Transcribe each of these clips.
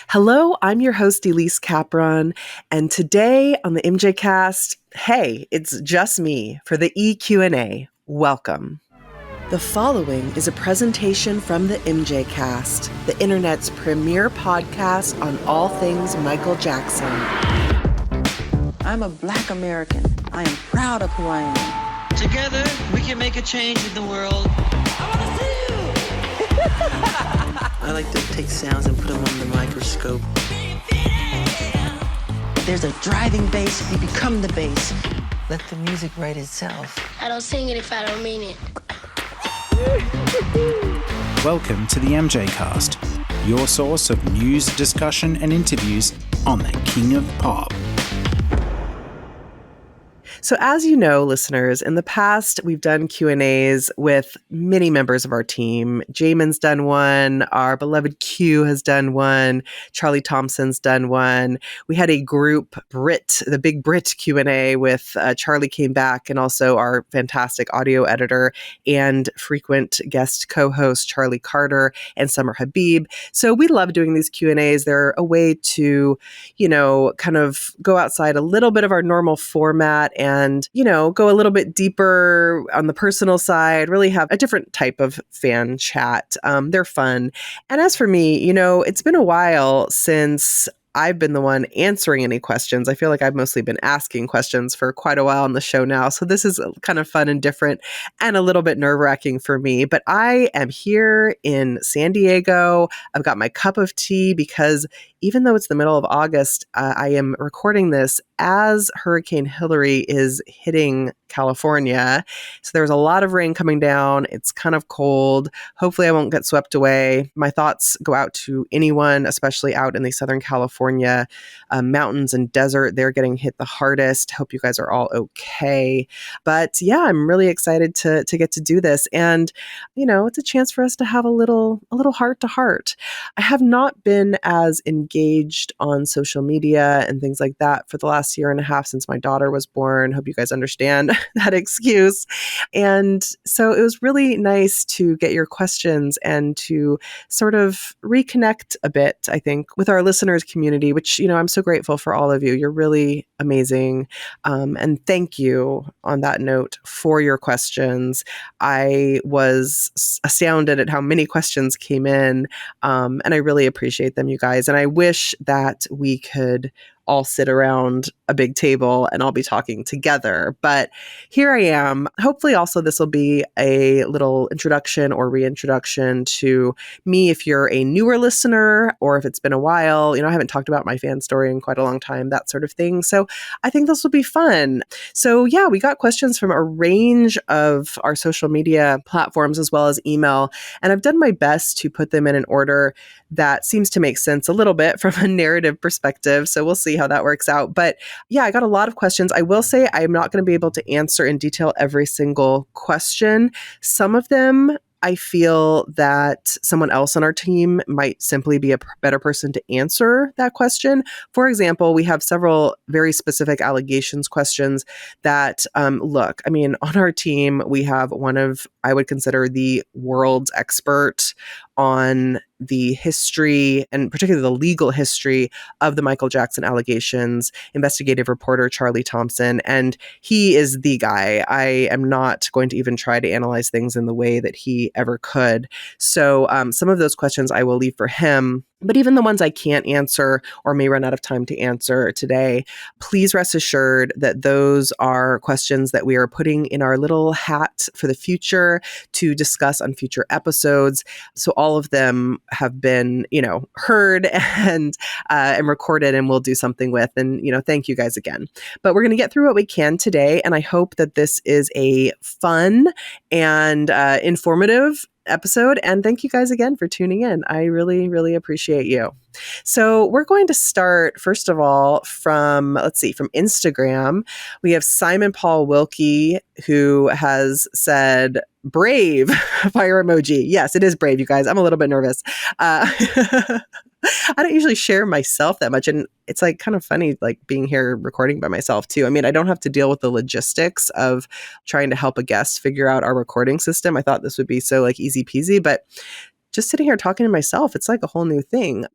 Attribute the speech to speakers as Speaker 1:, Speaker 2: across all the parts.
Speaker 1: Hello, I'm your host, Elise Capron, and today on the MJCast, hey, it's just me for the EQ&A. Welcome. The following is a presentation from the MJCast, the internet's premier podcast on all things Michael Jackson.
Speaker 2: I'm a Black American. I am proud of who I am.
Speaker 3: Together, we can make a change in the world.
Speaker 2: I want to see you!
Speaker 4: I like to take sounds and put them on the microscope.
Speaker 2: There's a driving bass, you become the bass.
Speaker 4: Let the music write itself.
Speaker 5: I don't sing it if I don't mean it.
Speaker 6: Welcome to the MJCast, your source of news, discussion, and interviews on the King of Pop.
Speaker 1: So as you know, listeners, in the past, we've done Q&As with many members of our team. Jamon's done one. Our beloved Q has done one. Charlie Thompson's done one. We had a group Brit, the big Brit Q&A with Charlie came back, and also our fantastic audio editor and frequent guest co-host, Charlie Carter and Summer Habib. So we love doing these Q&As. They're a way to, kind of go outside a little bit of our normal format and, go a little bit deeper on the personal side, really have a different type of fan chat. They're fun. And as for me, it's been a while since I've been the one answering any questions. I feel like I've mostly been asking questions for quite a while on the show now. So this is kind of fun and different and a little bit nerve-wracking for me. But I am here in San Diego. I've got my cup of tea because even though it's the middle of August, I am recording this as Hurricane Hillary is hitting California. So there's a lot of rain coming down. It's kind of cold. Hopefully I won't get swept away. My thoughts go out to anyone, especially out in the Southern California mountains and desert. They're getting hit the hardest. Hope you guys are all okay. But yeah, I'm really excited to get to do this. And, it's a chance for us to have a little heart to heart. I have not been as engaged on social media and things like that for the last year and a half since my daughter was born. Hope you guys understand that excuse. And so it was really nice to get your questions and to sort of reconnect a bit, I think, with our listeners community, which, I'm so grateful for all of you. You're really amazing. And thank you on that note for your questions. I was astounded at how many questions came in. And I really appreciate them, you guys. And I wish that we could all sit around a big table and all be talking together. But here I am. Hopefully also this will be a little introduction or reintroduction to me if you're a newer listener or if it's been a while. I haven't talked about my fan story in quite a long time, that sort of thing. So I think this will be fun. So yeah, we got questions from a range of our social media platforms as well as email. And I've done my best to put them in an order that seems to make sense a little bit from a narrative perspective. So we'll see how that works out. But yeah, I got a lot of questions. I will say I'm not going to be able to answer in detail every single question. Some of them I feel that someone else on our team might simply be a better person to answer that question. For example, we have several very specific allegations questions that, on our team, we have one of, I would consider the world's expert on the history and particularly the legal history of the Michael Jackson allegations, investigative reporter Charlie Thompson. And he is the guy. I am not going to even try to analyze things in the way that he ever could. So some of those questions I will leave for him. But even the ones I can't answer or may run out of time to answer today, please rest assured that those are questions that we are putting in our little hat for the future to discuss on future episodes. So all of them have been, heard and recorded and we'll do something with. And, thank you guys again. But we're going to get through what we can today. And I hope that this is a fun and informative episode. And thank you guys again for tuning in. I really, really appreciate you. So we're going to start, first of all, from Instagram. We have Simon Paul Wilkie, who has said, brave fire emoji. Yes, it is brave, you guys. I'm a little bit nervous. I don't usually share myself that much. And it's like kind of funny, like being here recording by myself too. I don't have to deal with the logistics of trying to help a guest figure out our recording system. I thought this would be so like easy peasy, but just sitting here talking to myself, it's like a whole new thing.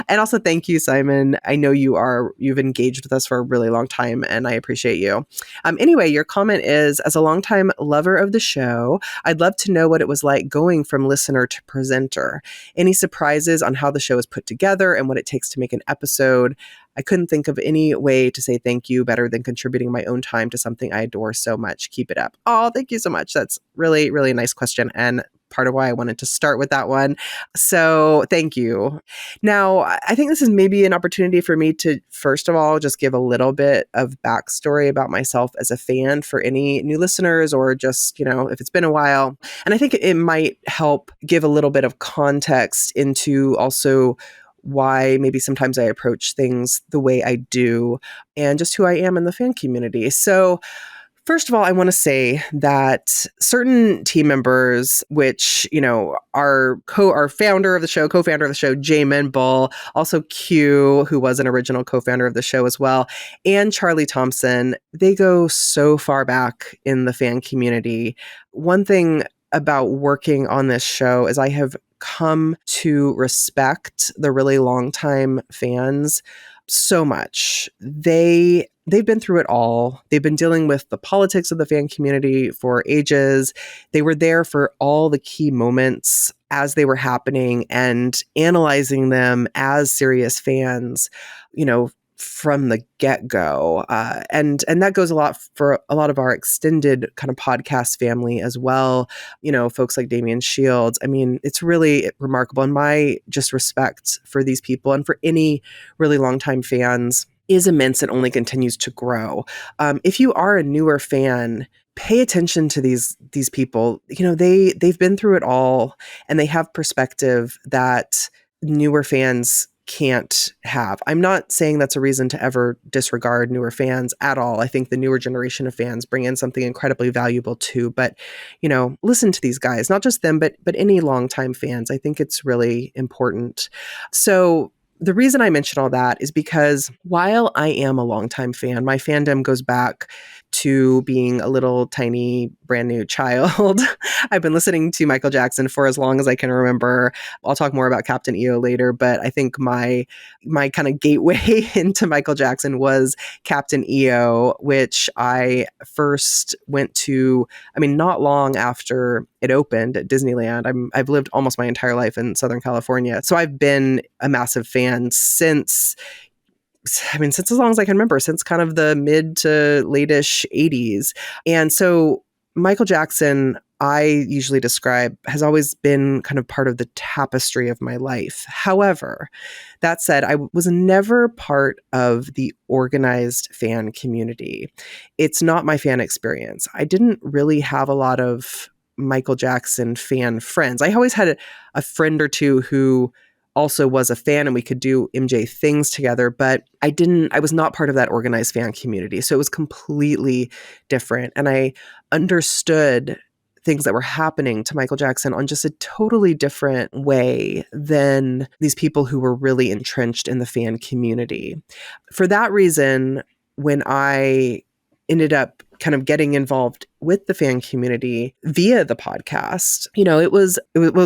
Speaker 1: And also thank you, Simon. I know you've engaged with us for a really long time and I appreciate you. Anyway, your comment is, as a longtime lover of the show, I'd love to know what it was like going from listener to presenter. Any surprises on how the show is put together and what it takes to make an episode? I couldn't think of any way to say thank you better than contributing my own time to something I adore so much. Keep it up. Oh, thank you so much. That's really, really nice question. And part of why I wanted to start with that one. So thank you. Now, I think this is maybe an opportunity for me to, first of all, just give a little bit of backstory about myself as a fan for any new listeners or just, if it's been a while. And I think it might help give a little bit of context into also why maybe sometimes I approach things the way I do and just who I am in the fan community. So first of all, I want to say that certain team members, which, our founder of the show, co-founder of the show, Jamon Bull, also Q, who was an original co-founder of the show as well, and Charlie Thompson, they go so far back in the fan community. One thing about working on this show is I have come to respect the really long-time fans so much. They've been through it all. They've been dealing with the politics of the fan community for ages. They were there for all the key moments as they were happening and analyzing them as serious fans, from the get-go. And that goes a lot for a lot of our extended kind of podcast family as well. Folks like Damian Shields. I mean, it's really remarkable. And my just respect for these people and for any really longtime fans is immense and only continues to grow. If you are a newer fan, pay attention to these people. They've been through it all and they have perspective that newer fans can't have. I'm not saying that's a reason to ever disregard newer fans at all. I think the newer generation of fans bring in something incredibly valuable too. But, listen to these guys, not just them, but any longtime fans. I think it's really important. So the reason I mention all that is because while I am a longtime fan, my fandom goes back to being a little tiny brand new child. I've been listening to Michael Jackson for as long as I can remember. I'll talk more about Captain EO later, but I think my kind of gateway into Michael Jackson was Captain EO, which I first went to, not long after it opened at Disneyland. I've lived almost my entire life in Southern California. So I've been a massive fan since as long as I can remember, since kind of the mid to late-ish 80s. And so Michael Jackson, I usually describe, has always been kind of part of the tapestry of my life. However, that said, I was never part of the organized fan community. It's not my fan experience. I didn't really have a lot of Michael Jackson fan friends. I always had a friend or two who also was a fan and we could do MJ things together, but I was not part of that organized fan community. So it was completely different. And I understood things that were happening to Michael Jackson on just a totally different way than these people who were really entrenched in the fan community. For that reason, when I ended up kind of getting involved with the fan community via the podcast, it was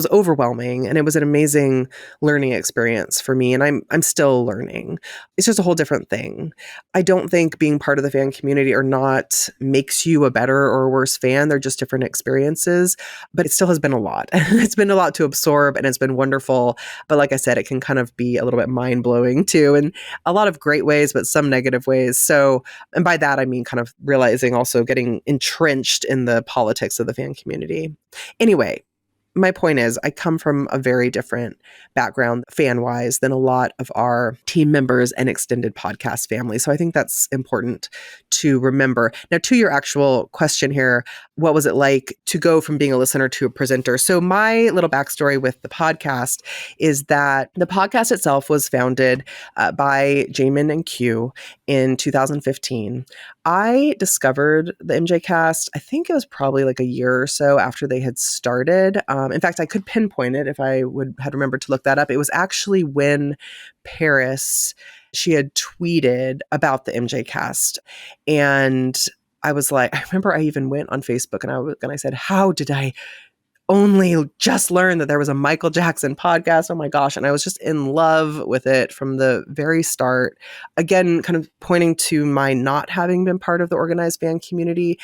Speaker 1: overwhelming and it was an amazing learning experience for me. And I'm still learning. It's just a whole different thing. I don't think being part of the fan community or not makes you a better or a worse fan. They're just different experiences, but it still has been a lot. It's been a lot to absorb and it's been wonderful. But like I said, it can kind of be a little bit mind blowing too, in a lot of great ways, but some negative ways. So, and by that, I mean kind of realizing also getting entrenched in the politics of the fan community. Anyway, my point is I come from a very different background fan-wise than a lot of our team members and extended podcast family. So I think that's important to remember. Now, to your actual question here, what was it like to go from being a listener to a presenter? So my little backstory with the podcast is that the podcast itself was founded by Jamon and Q in 2015. I discovered the MJCast, I think it was probably like a year or so after they had started. In fact, I could pinpoint it if I had remembered to look that up. It was actually when Paris, she had tweeted about the MJCast. And I was like, I remember I even went on Facebook and I said, how did I only just learned that there was a Michael Jackson podcast. Oh my gosh. And I was just in love with it from the very start. Again, kind of pointing to my not having been part of the organized fan community.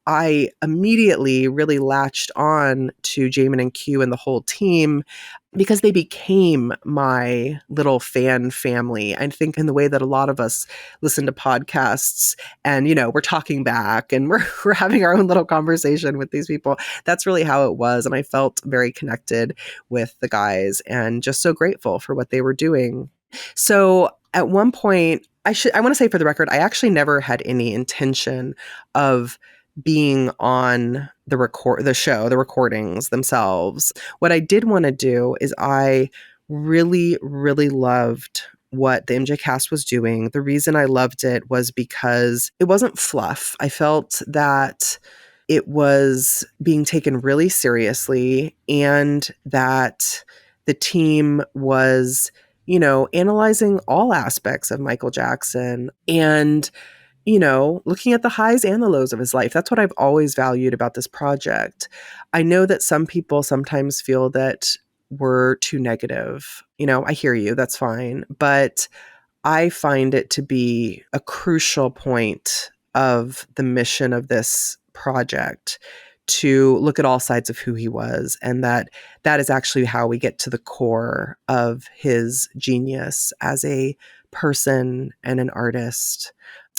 Speaker 1: I immediately really latched on to Jamon and Q and the whole team because they became my little fan family. I think in the way that a lot of us listen to podcasts and, we're talking back and we're having our own little conversation with these people. That's really how it was. And I felt very connected with the guys and just so grateful for what they were doing. So at one point, I want to say for the record, I actually never had any intention of being on the recordings themselves. What I did want to do is I really, really loved what the MJCast was doing. The reason I loved it was because it wasn't fluff. I felt that it was being taken really seriously and that the team was, analyzing all aspects of Michael Jackson and looking at the highs and the lows of his life. That's what I've always valued about this project. I know that some people sometimes feel that we're too negative. I hear you. That's fine. But I find it to be a crucial point of the mission of this project to look at all sides of who he was, and that is actually how we get to the core of his genius as a person and an artist.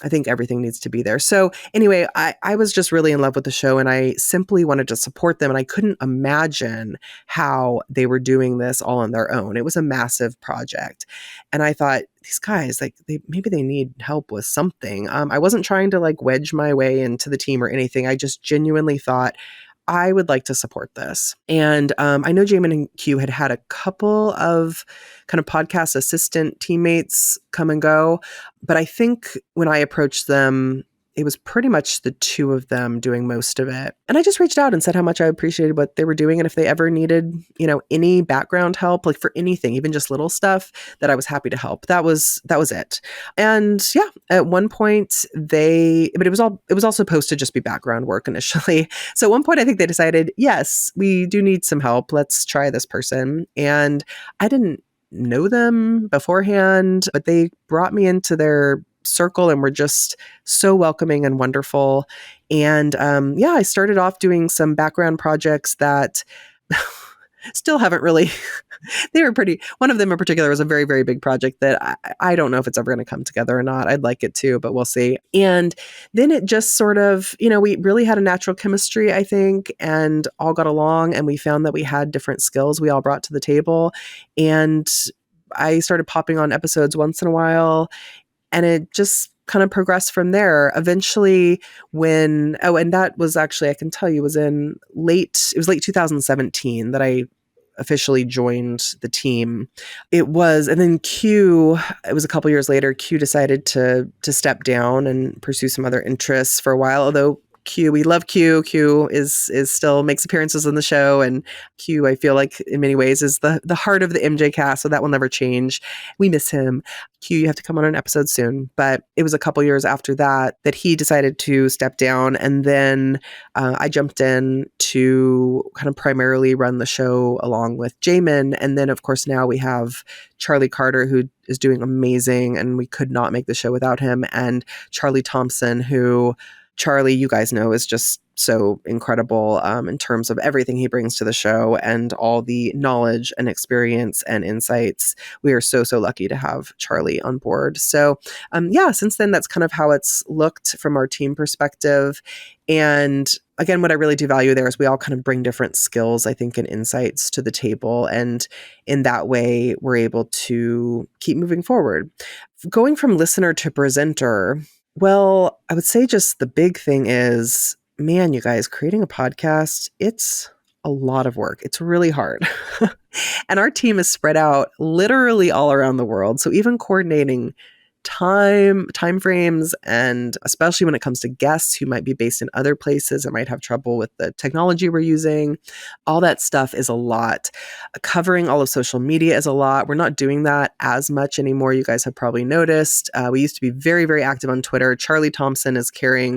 Speaker 1: I think everything needs to be there. So anyway, I was just really in love with the show and I simply wanted to support them. And I couldn't imagine how they were doing this all on their own. It was a massive project. And I thought, these guys, maybe they need help with something. I wasn't trying to wedge my way into the team or anything. I just genuinely thought, I would like to support this. And I know Jamon and Q had a couple of kind of podcast assistant teammates come and go. But I think when I approached them, it was pretty much the two of them doing most of it. And I just reached out and said how much I appreciated what they were doing. And if they ever needed, any background help, for anything, even just little stuff, that I was happy to help. That was it. And yeah, at one point but it was all supposed to just be background work initially. So at one point I think they decided, yes, we do need some help. Let's try this person. And I didn't know them beforehand, but they brought me into their circle and were just so welcoming and wonderful. And I started off doing some background projects that still haven't really, they were one of them in particular was a very, very big project that I don't know if it's ever going to come together or not. I'd like it to, but we'll see. And then it just sort of, we really had a natural chemistry, I think, and all got along. And we found that we had different skills we all brought to the table. And I started popping on episodes once in a while. And it just kind of progressed from there. Eventually and that was actually, I can tell you, it was late 2017 that I officially joined the team. And then Q, it was a couple years later, Q decided to step down and pursue some other interests for a while, although Q, we love Q. Q is still makes appearances on the show, and Q, I feel like in many ways is the heart of the MJCast, so that will never change. We miss him. Q, you have to come on an episode soon. But it was a couple years after that he decided to step down, and then I jumped in to kind of primarily run the show along with Jamon, and then of course now we have Charlie Carter, who is doing amazing, and we could not make the show without him, and Charlie Thompson, who Charlie, you guys know, is just so incredible in terms of everything he brings to the show and all the knowledge and experience and insights. We are so, so lucky to have Charlie on board. So since then, that's kind of how it's looked from our team perspective. And again, what I really do value there is we all kind of bring different skills, I think, and insights to the table. And in that way, we're able to keep moving forward. Going from listener to presenter, well, I would say just the big thing is, man, you guys, creating a podcast, it's a lot of work. It's really hard. And our team is spread out literally all around the world. So even coordinating time frames, and especially when it comes to guests who might be based in other places and might have trouble with the technology we're using. All that stuff is a lot. Covering all of social media is a lot. We're not doing that as much anymore. You guys have probably noticed. We used to be very, very active on Twitter. Charlie Thompson is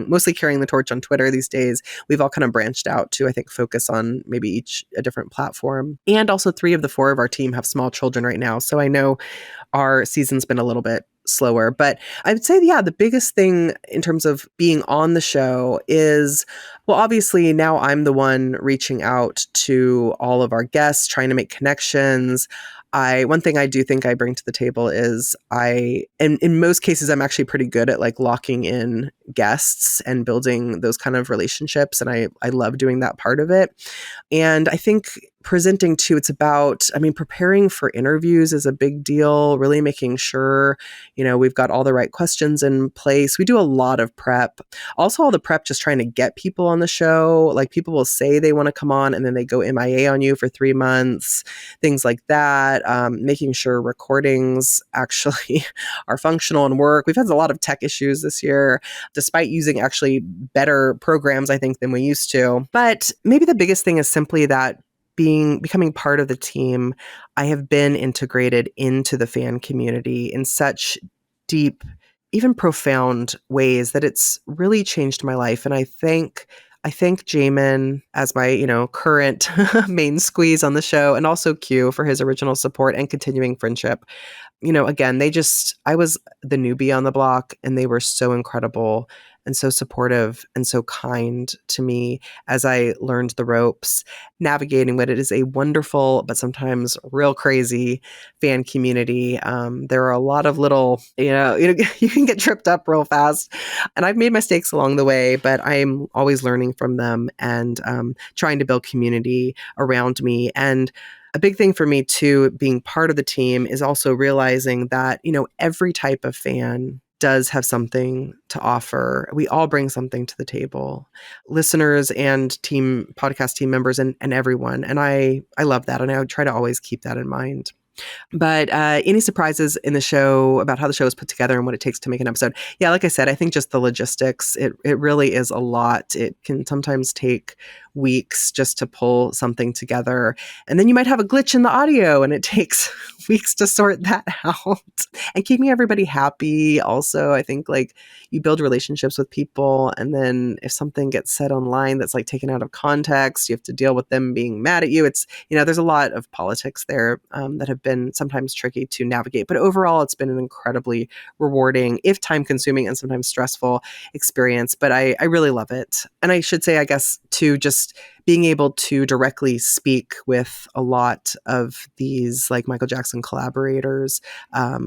Speaker 1: mostly carrying the torch on Twitter these days. We've all kind of branched out to, I think, focus on maybe each a different platform. And also 3 of the 4 of our team have small children right now. So I know our season's been a little bit slower, but I would say, yeah, the biggest thing in terms of being on the show is, well, obviously now I'm the one reaching out to all of our guests, trying to make connections. One thing I do think I bring to the table is in most cases, I'm actually pretty good at like locking in guests and building those kind of relationships. And I love doing that part of it. And I think presenting too, it's about, preparing for interviews is a big deal, really making sure, we've got all the right questions in place. We do a lot of prep. Also, all the prep, just trying to get people on the show. Like people will say they want to come on and then they go MIA on you for 3 months, things like that. Making sure recordings actually are functional and work. We've had a lot of tech issues this year, despite using actually better programs, I think, than we used to. But maybe the biggest thing is simply that becoming part of the team, I have been integrated into the fan community in such deep, even profound ways that it's really changed my life. And I thank Jamon as my, current main squeeze on the show, and also Q for his original support and continuing friendship. Again, I was the newbie on the block, and they were so incredible and so supportive and so kind to me as I learned the ropes, navigating what it is a wonderful, but sometimes real crazy fan community. There are a lot of little, you can get tripped up real fast, and I've made mistakes along the way, but I'm always learning from them and trying to build community around me. And a big thing for me too, being part of the team, is also realizing that, every type of fan does have something to offer. We all bring something to the table, listeners and podcast team members and everyone. And I love that. And I would try to always keep that in mind. But any surprises in the show about how the show is put together and what it takes to make an episode? Yeah, like I said, I think just the logistics, it really is a lot. It can sometimes take weeks just to pull something together. And then you might have a glitch in the audio and it takes weeks to sort that out. And keeping everybody happy also, I think like you build relationships with people, and then if something gets said online that's like taken out of context, you have to deal with them being mad at you. It's, there's a lot of politics there that have been sometimes tricky to navigate. But overall, it's been an incredibly rewarding, if time consuming and sometimes stressful experience. But I really love it. And I should say, I guess, too, just being able to directly speak with a lot of these like Michael Jackson collaborators,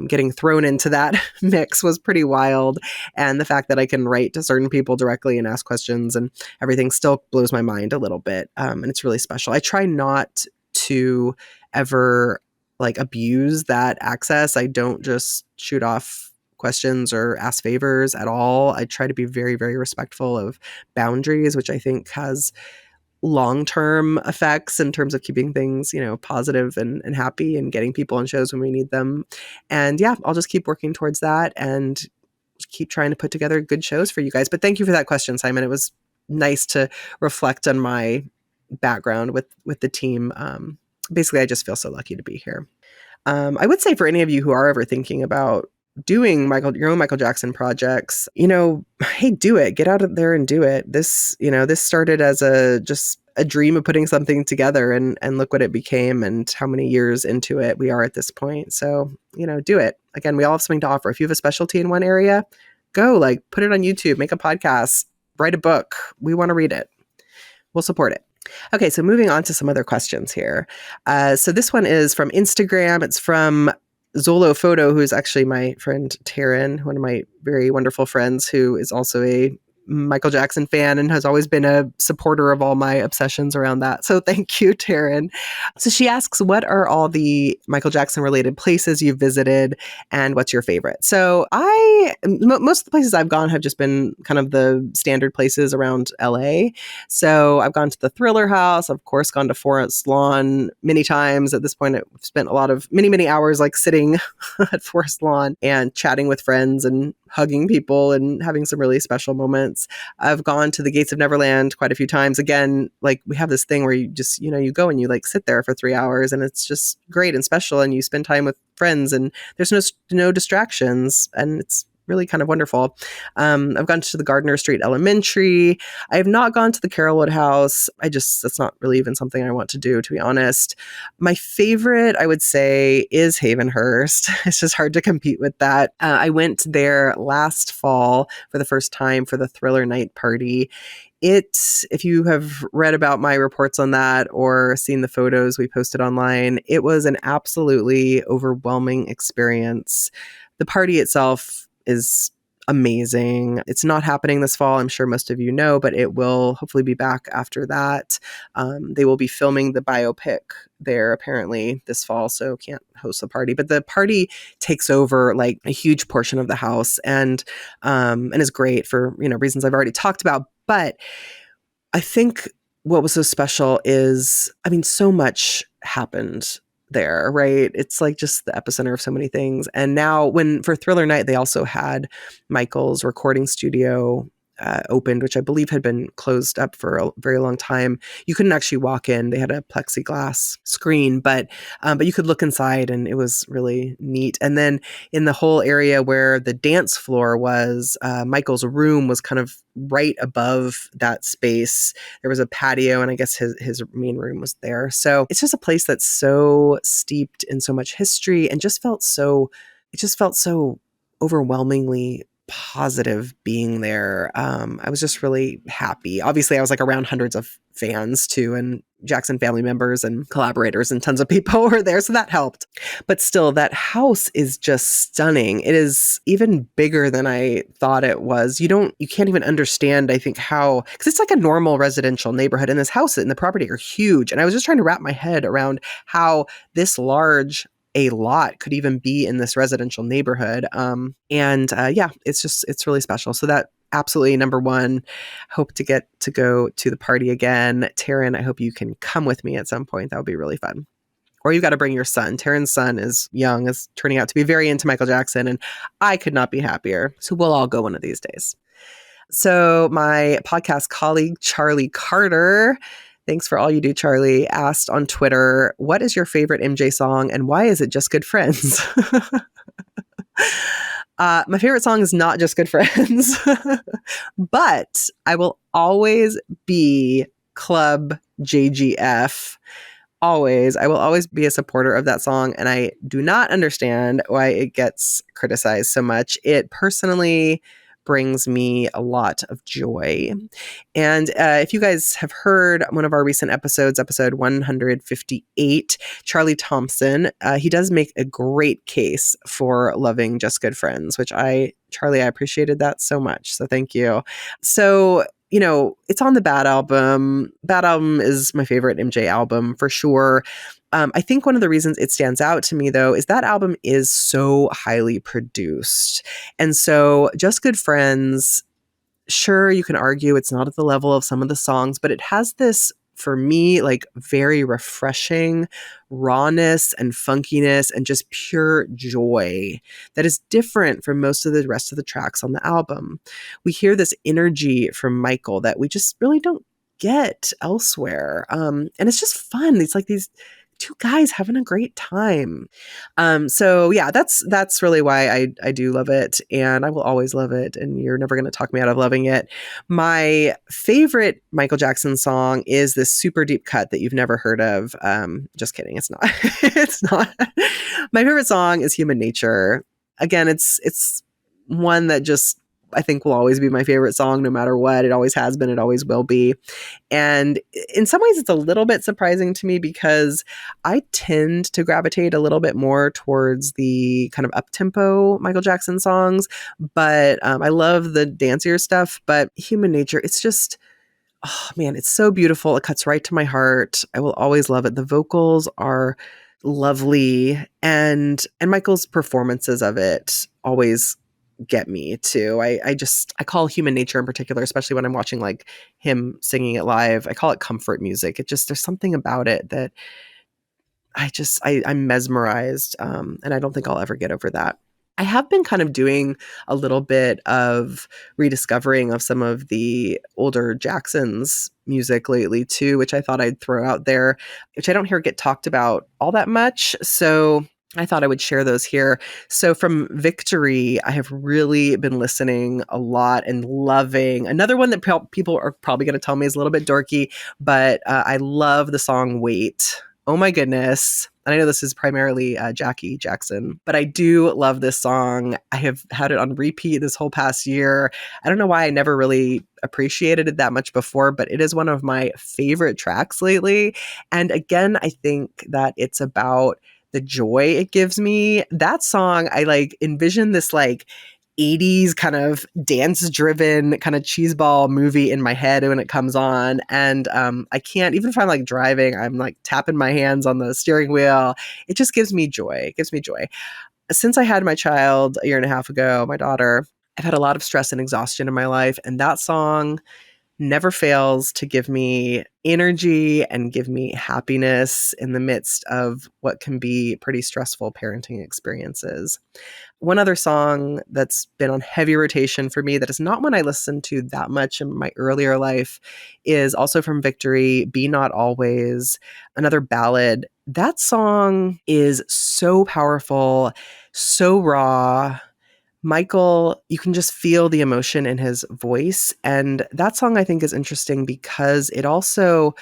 Speaker 1: getting thrown into that mix was pretty wild. And the fact that I can write to certain people directly and ask questions and everything still blows my mind a little bit. And it's really special. I try not to ever like abuse that access. I don't just shoot off questions or ask favors at all. I try to be very, very respectful of boundaries, which I think has long-term effects in terms of keeping things, positive and happy and getting people on shows when we need them. And yeah, I'll just keep working towards that and keep trying to put together good shows for you guys. But thank you for that question, Simon. It was nice to reflect on my background with the team. Basically, I just feel so lucky to be here. I would say for any of you who are ever thinking about doing your own Michael Jackson projects, hey, do it. Get out of there and do it. This started as just a dream of putting something together, and look what it became and how many years into it we are at this point. So, do it. Again, we all have something to offer. If you have a specialty in one area, go put it on YouTube, make a podcast, write a book. We want to read it. We'll support it. Okay, so moving on to some other questions here. So this one is from Instagram. It's from Zolo Photo, who is actually my friend Taryn, one of my very wonderful friends, who is also a Michael Jackson fan and has always been a supporter of all my obsessions around that. So thank you, Taryn. So she asks, what are all the Michael Jackson related places you've visited and what's your favorite? So most of the places I've gone have just been kind of the standard places around LA. So I've gone to the Thriller House, of course, gone to Forest Lawn many times. At this point, I've spent many hours like sitting at Forest Lawn and chatting with friends and hugging people and having some really special moments. I've gone to the Gates of Neverland quite a few times. Again, like we have this thing where you just, you go and you like sit there for 3 hours and it's just great and special and you spend time with friends and there's no distractions and it's really kind of wonderful. I've gone to the Gardner Street Elementary. I have not gone to the Carrollwood House. That's not really even something I want to do, to be honest. My favorite, I would say, is Havenhurst. It's just hard to compete with that. I went there last fall for the first time for the Thriller Night Party. If you have read about my reports on that or seen the photos we posted online, it was an absolutely overwhelming experience. The party itself is amazing. It's not happening this fall, I'm sure most of you know, but it will hopefully be back after that. They will be filming the biopic there apparently this fall, so can't host the party. But the party takes over like a huge portion of the house and is great for reasons I've already talked about. But I think what was so special is, so much happened there, right? It's like just the epicenter of so many things. And now for Thriller Night, they also had Michael's recording studio opened, which I believe had been closed up for a very long time. You couldn't actually walk in. They had a plexiglass screen, but you could look inside and it was really neat. And then in the whole area where the dance floor was, Michael's room was kind of right above that space. There was a patio and I guess his main room was there. So it's just a place that's so steeped in so much history and just felt so overwhelmingly positive being there. I was just really happy. Obviously, I was like around hundreds of fans too, and Jackson family members and collaborators and tons of people were there. So that helped. But still, that house is just stunning. It is even bigger than I thought it was. You can't even understand, I think, because it's like a normal residential neighborhood and this house and the property are huge. And I was just trying to wrap my head around how this large a lot could even be in this residential neighborhood. It's really special. So that absolutely number one, hope to get to go to the party again. Taryn, I hope you can come with me at some point. That would be really fun. Or you've got to bring your son. Taryn's son is young, is turning out to be very into Michael Jackson, and I could not be happier. So we'll all go one of these days. So my podcast colleague, Charlie Carter, thanks for all you do, Charlie, asked on Twitter, what is your favorite MJ song and why is it Just Good Friends? My favorite song is not Just Good Friends, but I will always be Club JGF. Always. I will always be a supporter of that song, and I do not understand why it gets criticized so much. It personally brings me a lot of joy. And if you guys have heard one of our recent episodes, episode 158, Charlie Thompson, he does make a great case for loving Just Good Friends, which Charlie, I appreciated that so much. So thank you. So, it's on the Bad album. Bad album is my favorite MJ album for sure. I think one of the reasons it stands out to me, though, is that album is so highly produced. And so Just Good Friends, sure, you can argue it's not at the level of some of the songs, but it has this, for me, like very refreshing rawness and funkiness and just pure joy that is different from most of the rest of the tracks on the album. We hear this energy from Michael that we just really don't get elsewhere. And it's just fun. It's like these two guys having a great time. So yeah, that's really why I do love it, and I will always love it, and you're never going to talk me out of loving it. My favorite Michael Jackson song is this super deep cut that you've never heard of. Just kidding, it's not. It's not. My favorite song is Human Nature. Again, it's one that just I think will always be my favorite song no matter what. It always has been, it always will be. And in some ways it's a little bit surprising to me because I tend to gravitate a little bit more towards the kind of up-tempo Michael Jackson songs, but I love the dancier stuff. But Human Nature, it's just, oh man, it's so beautiful. It cuts right to my heart. I will always love it. The vocals are lovely, and Michael's performances of it always get me too. I call Human Nature in particular, especially when I'm watching like him singing it live, I call it comfort music. It just, there's something about it that I'm mesmerized, and I don't think I'll ever get over that. I have been kind of doing a little bit of rediscovering of some of the older Jackson's music lately too, which I thought I'd throw out there, which I don't hear get talked about all that much. So I thought I would share those here. So from Victory, I have really been listening a lot and loving. Another one that people are probably going to tell me is a little bit dorky, but I love the song Wait. Oh my goodness. And I know this is primarily Jackie Jackson, but I do love this song. I have had it on repeat this whole past year. I don't know why I never really appreciated it that much before, but it is one of my favorite tracks lately. And again, I think that it's about the joy it gives me. That song, I like envision this like 80s kind of dance driven kind of cheeseball movie in my head when it comes on. And I can't, even if I'm like driving, I'm like tapping my hands on the steering wheel. It just gives me joy. It gives me joy. Since I had my child a year and a half ago, my daughter, I've had a lot of stress and exhaustion in my life. And that song never fails to give me energy and give me happiness in the midst of what can be pretty stressful parenting experiences. One other song that's been on heavy rotation for me that is not one I listened to that much in my earlier life is also from Victory, Be Not Always, another ballad. That song is so powerful, so raw. Michael, you can just feel the emotion in his voice. And that song I think is interesting because it also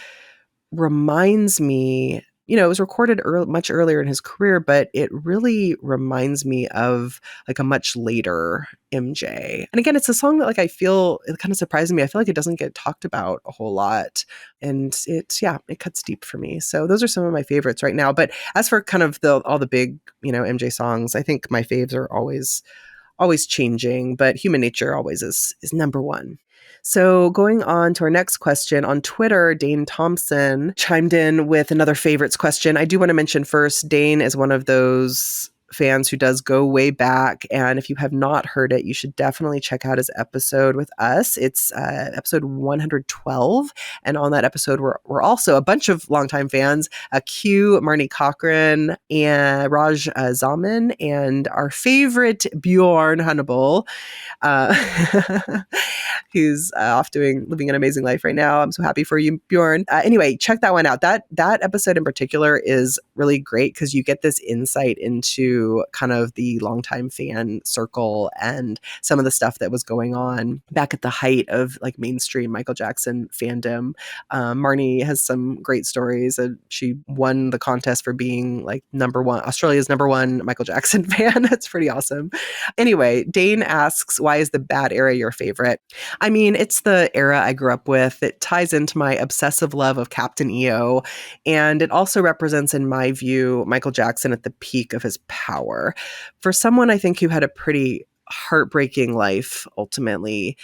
Speaker 1: reminds me, you know, it was recorded much earlier in his career, but it really reminds me of like a much later MJ. And again, it's a song that like I feel, it kind of surprises me. I feel like it doesn't get talked about a whole lot. And it cuts deep for me. So those are some of my favorites right now. But as for kind of all the big, you know, MJ songs, I think my faves are always changing, but Human Nature always is number one. So going on to our next question, on Twitter, Dane Thompson chimed in with another favorites question. I do want to mention first, Dane is one of those fans who does go way back. And if you have not heard it, you should definitely check out his episode with us. It's episode 112. And on that episode, we're also a bunch of longtime fans, Q, Marnie Cochran, and Raj Zaman, and our favorite Bjorn Hannibal, who's off living an amazing life right now. I'm so happy for you, Bjorn. Anyway, check that one out. That episode in particular is really great because you get this insight into kind of the longtime fan circle and some of the stuff that was going on back at the height of like mainstream Michael Jackson fandom. Marnie has some great stories. She won the contest for being like Australia's number one Michael Jackson fan. That's pretty awesome. Anyway, Dane asks, why is the bad era your favorite? I mean, it's the era I grew up with. It ties into my obsessive love of Captain EO. And it also represents, in my view, Michael Jackson at the peak of his power. For someone, I think, who had a pretty heartbreaking life, ultimately,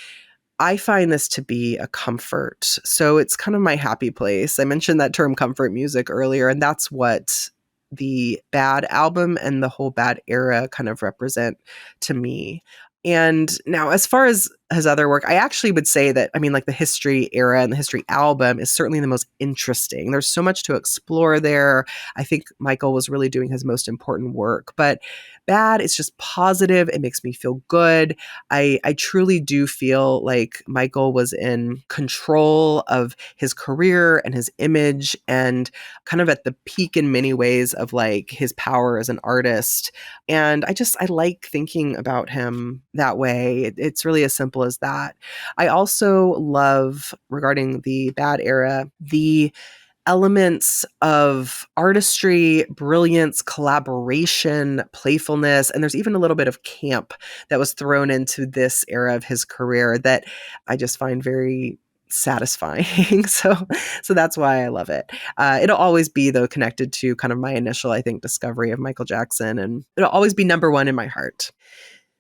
Speaker 1: I find this to be a comfort. So it's kind of my happy place. I mentioned that term comfort music earlier, and that's what the Bad album and the whole Bad era kind of represent to me. And now, as far as his other work, I actually would say that, I mean, like the History era and the History album is certainly the most interesting. There's so much to explore there. I think Michael was really doing his most important work. But Bad, it's just positive. It makes me feel good. I truly do feel like Michael was in control of his career and his image and kind of at the peak in many ways of like his power as an artist. And I like thinking about him that way. It's really as simple as that. I also love, regarding the Bad era, the elements of artistry, brilliance, collaboration, playfulness, and there's even a little bit of camp that was thrown into this era of his career that I just find very satisfying. So that's why I love it. It'll always be, though, connected to kind of my initial, I think, discovery of Michael Jackson, and it'll always be number one in my heart.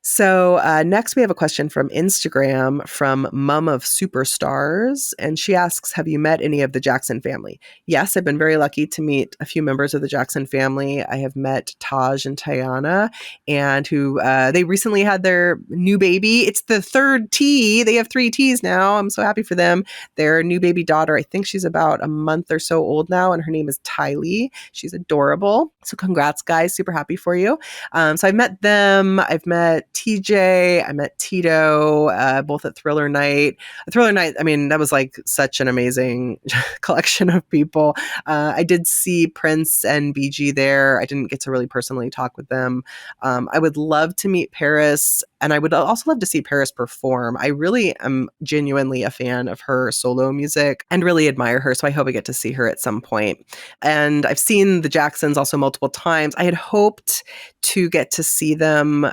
Speaker 1: So next we have a question from Instagram from Mum of Superstars, and she asks, have you met any of the Jackson family? Yes, I've been very lucky to meet a few members of the Jackson family. I have met Taj and Tayana, and who they recently had their new baby. It's the third T. They have 3 T's now. I'm so happy for them. Their new baby daughter, I think she's about a month or so old now, and her name is Tylee. She's adorable. So congrats, guys. Super happy for you. So I've met them. I've met TJ, I met Tito, both at Thriller Night. Thriller Night, I mean, that was like such an amazing collection of people. I did see Prince and BG there. I didn't get to really personally talk with them. I would love to meet Paris, and I would also love to see Paris perform. I really am genuinely a fan of her solo music and really admire her, so I hope I get to see her at some point. And I've seen the Jacksons also multiple times. I had hoped to get to see them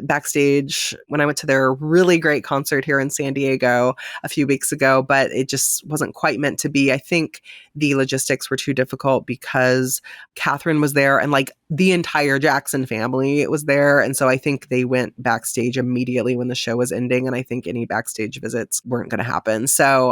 Speaker 1: backstage when I went to their really great concert here in San Diego a few weeks ago, but it just wasn't quite meant to be. I think the logistics were too difficult because Catherine was there and like the entire Jackson family was there. And so I think they went backstage immediately when the show was ending. And I think any backstage visits weren't going to happen. So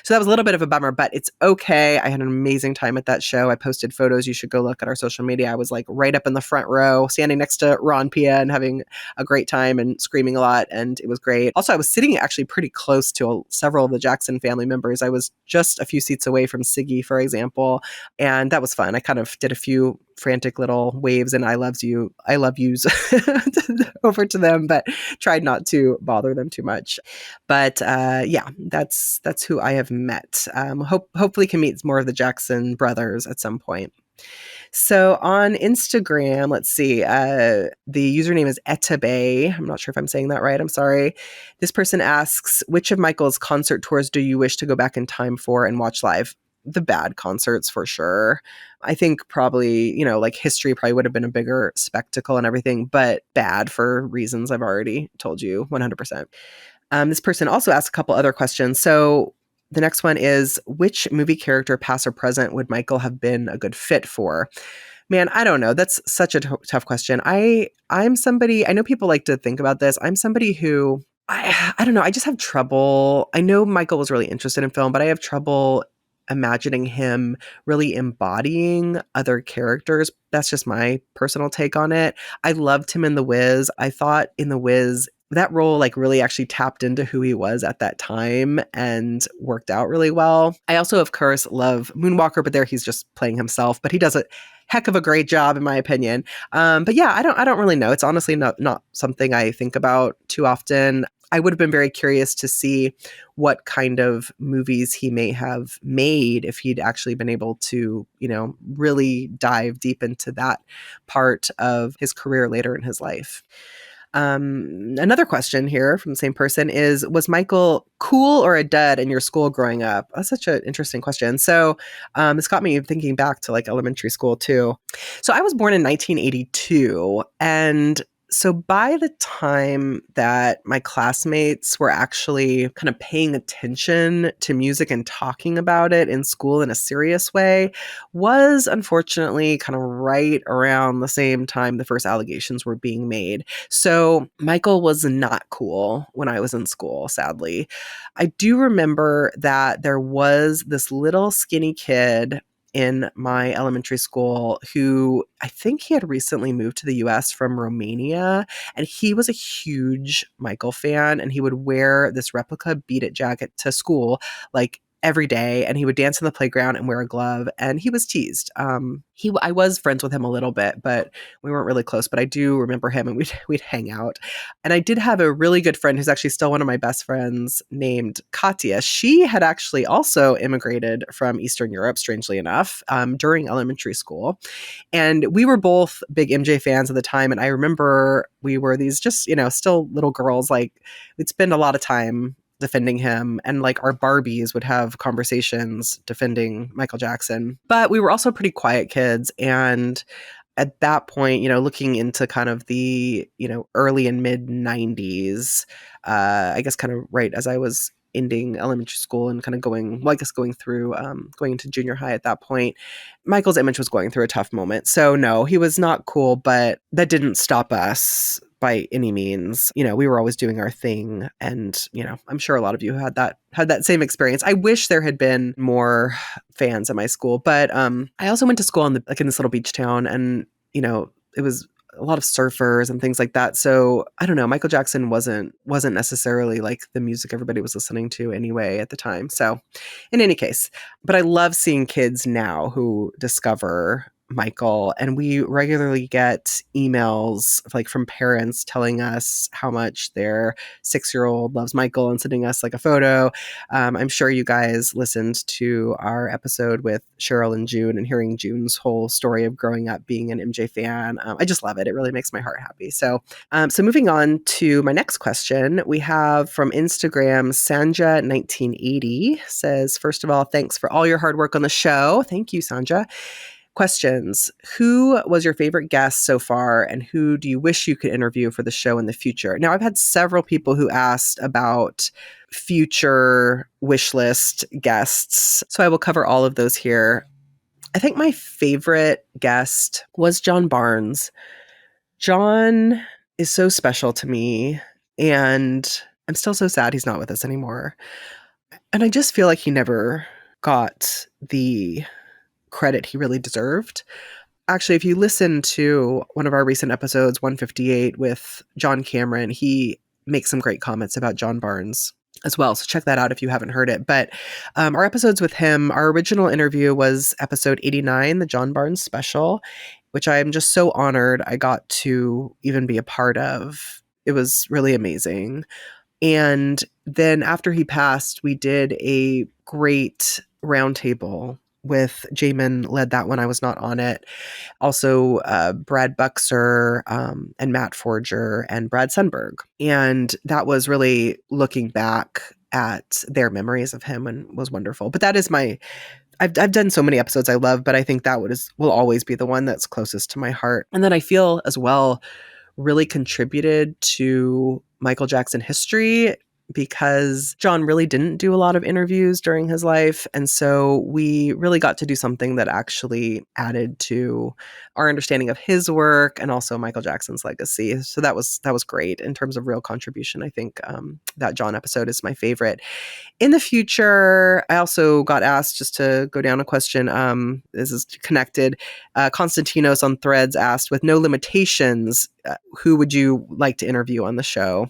Speaker 1: that was a little bit of a bummer, but it's okay. I had an amazing time at that show. I posted photos. You should go look at our social media. I was like right up in the front row, standing next to Ron Pia and having a great time and screaming a lot. And it was great. Also, I was sitting actually pretty close to several of the Jackson family members. I was just a few seats away from Siggy, for example. And that was fun. I kind of did a few frantic little waves and I love yous over to them, but tried not to bother them too much. But yeah, that's who I have met. Hopefully can meet more of the Jackson brothers at some point. So on Instagram, let's see, the username is Etabe. I'm not sure if I'm saying that right. I'm sorry. This person asks, which of Michael's concert tours do you wish to go back in time for and watch live? The bad concerts for sure. I think probably, like History probably would have been a bigger spectacle and everything, but bad for reasons I've already told you 100%. This person also asked a couple other questions. So the next one is, which movie character, past or present, would Michael have been a good fit for? Man, I don't know. That's such a tough question. I'm somebody, I know people like to think about this. I'm somebody who, I don't know. I just have trouble. I know Michael was really interested in film, but I have trouble imagining him really embodying other characters. That's just my personal take on it. I loved him in The Wiz. I thought in The Wiz, that role like really actually tapped into who he was at that time and worked out really well. I also, of course, love Moonwalker, but there he's just playing himself, but he does a heck of a great job in my opinion. But yeah, I don't really know. It's honestly not something I think about too often. I would have been very curious to see what kind of movies he may have made if he'd actually been able to, really dive deep into that part of his career later in his life. Another question here from the same person is, was Michael cool or a dud in your school growing up? That's such an interesting question. So this got me thinking back to like elementary school too. So I was born in 1982, and so by the time that my classmates were actually kind of paying attention to music and talking about it in school in a serious way was unfortunately kind of right around the same time the first allegations were being made. So Michael was not cool when I was in school, sadly. I do remember that there was this little skinny kid in my elementary school who I think he had recently moved to the US from Romania, and he was a huge Michael fan, and he would wear this replica Beat It jacket to school like every day, and he would dance in the playground and wear a glove, and he was teased. I was friends with him a little bit, but we weren't really close, but I do remember him, and we'd hang out. And I did have a really good friend who's actually still one of my best friends named Katya. She had actually also immigrated from Eastern Europe, strangely enough, during elementary school. And we were both big MJ fans at the time. And I remember we were these just, still little girls, like we'd spend a lot of time defending him, and like our Barbies would have conversations defending Michael Jackson. But we were also pretty quiet kids, and at that point, looking into kind of the, early and mid 90s, I guess kind of right as I was ending elementary school and kind of going through, going into junior high at that point, Michael's image was going through a tough moment. So no, he was not cool, but that didn't stop us by any means. We were always doing our thing. And, I'm sure a lot of you had that same experience. I wish there had been more fans at my school, but I also went to school in this little beach town, and, it was a lot of surfers and things like that. So I don't know, Michael Jackson wasn't necessarily like the music everybody was listening to anyway at the time. So in any case, but I love seeing kids now who discover Michael, and we regularly get emails like from parents telling us how much their 6-year-old loves Michael and sending us like a photo. I'm sure you guys listened to our episode with Cheryl and June, and hearing June's whole story of growing up being an MJ fan. I just love it. It really makes my heart happy. So moving on to my next question, we have from Instagram, Sanja1980 says, first of all, thanks for all your hard work on the show. Thank you, Sanja. Questions. Who was your favorite guest so far, and who do you wish you could interview for the show in the future? Now, I've had several people who asked about future wish list guests, so I will cover all of those here. I think my favorite guest was John Barnes. John is so special to me, and I'm still so sad he's not with us anymore. And I just feel like he never got the credit he really deserved. Actually, if you listen to one of our recent episodes, 158 with John Cameron, he makes some great comments about John Barnes as well. So check that out if you haven't heard it. But our episodes with him, our original interview was episode 89, the John Barnes special, which I am just so honored I got to even be a part of. It was really amazing. And then after he passed, we did a great roundtable with Jamon, led that one. I was not on it. Also, Brad Buxer and Matt Forger and Brad Sundberg. And that was really looking back at their memories of him, and was wonderful. But that is I've done so many episodes I love, but I think that will always be the one that's closest to my heart. And then I feel as well really contributed to Michael Jackson history, because John really didn't do a lot of interviews during his life. And so we really got to do something that actually added to our understanding of his work and also Michael Jackson's legacy. So that was great in terms of real contribution. I think that John episode is my favorite. In the future, I also got asked, just to go down a question, this is connected. Konstantinos on Threads asked, with no limitations, who would you like to interview on the show?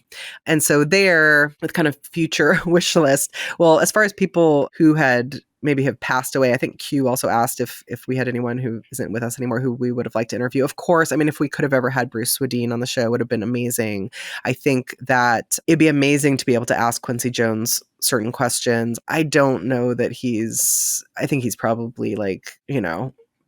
Speaker 1: And so there, with kind of future wish list, well, as far as people who had maybe have passed away, I think Q also asked if we had anyone who isn't with us anymore who we would have liked to interview. Of course, I mean, if we could have ever had Bruce Swedien on the show, it would have been amazing. I think that it'd be amazing to be able to ask Quincy Jones certain questions. I don't know that I think he's probably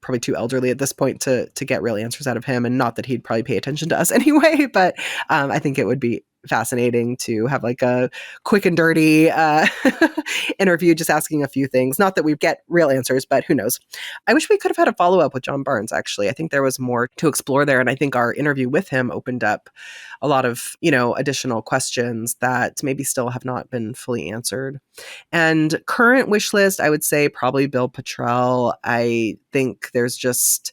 Speaker 1: probably too elderly at this point to get real answers out of him, and not that he'd probably pay attention to us anyway, but I think it would be fascinating to have like a quick and dirty interview, just asking a few things. Not that we get real answers, but who knows. I wish we could have had a follow-up with John Barnes, actually. I think there was more to explore there, and I think our interview with him opened up a lot of, additional questions that maybe still have not been fully answered. And current wish list, I would say probably Bill Petrell. I think there's just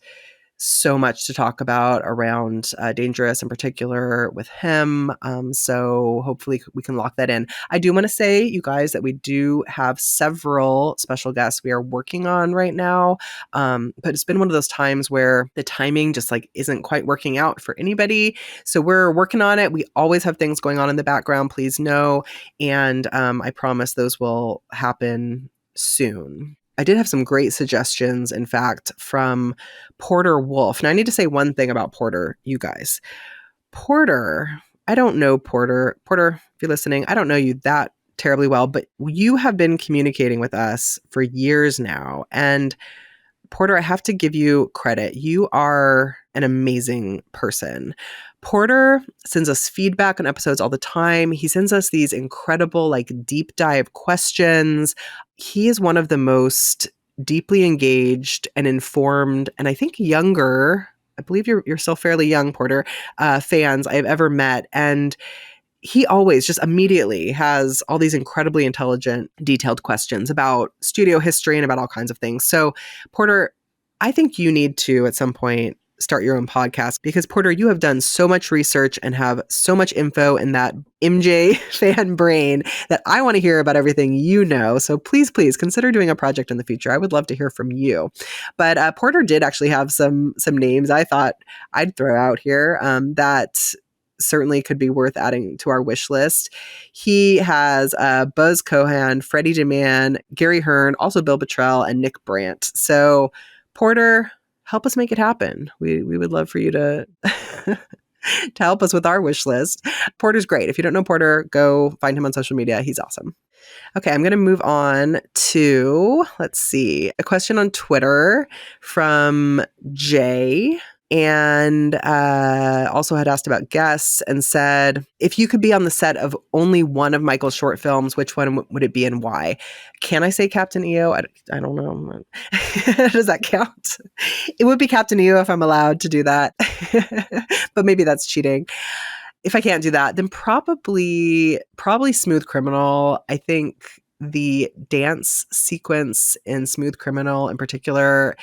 Speaker 1: so much to talk about around Dangerous in particular with him. So hopefully we can lock that in. I do want to say, you guys, that we do have several special guests we are working on right now. But it's been one of those times where the timing just isn't quite working out for anybody. So we're working on it. We always have things going on in the background, please know. And I promise those will happen soon. I did have some great suggestions, in fact, from Porter Wolf. Now, I need to say one thing about Porter, you guys. Porter, I don't know Porter. Porter, if you're listening, I don't know you that terribly well, but you have been communicating with us for years now. And Porter, I have to give you credit. You are an amazing person. Porter sends us feedback on episodes all the time. He sends us these incredible, like, deep dive questions. He is one of the most deeply engaged and informed, and I think younger, I believe you're still fairly young, Porter, fans I've ever met. And he always just immediately has all these incredibly intelligent, detailed questions about studio history and about all kinds of things. So, Porter, I think you need to, at some point, start your own podcast because, Porter, you have done so much research and have so much info in that MJ fan brain that I want to hear about everything you know. So please, please consider doing a project in the future. I would love to hear from you. But Porter did actually have some names I thought I'd throw out here that certainly could be worth adding to our wish list. He has Buzz Cohan, Freddie DeMann, Gary Hearn, also Bill Bottrell, and Nick Brandt. So, Porter, help us make it happen. We would love for you to to help us with our wish list. Porter's great. If you don't know Porter, go find him on social media. He's awesome. Okay, I'm going to move on to, let's see, a question on Twitter from Jay. And also had asked about guests and said, if you could be on the set of only one of Michael's short films, which one would it be and why? Can I say Captain EO? I don't know. Does that count? It would be Captain EO if I'm allowed to do that. But maybe that's cheating. If I can't do that, then probably Smooth Criminal. I think the dance sequence in Smooth Criminal in particular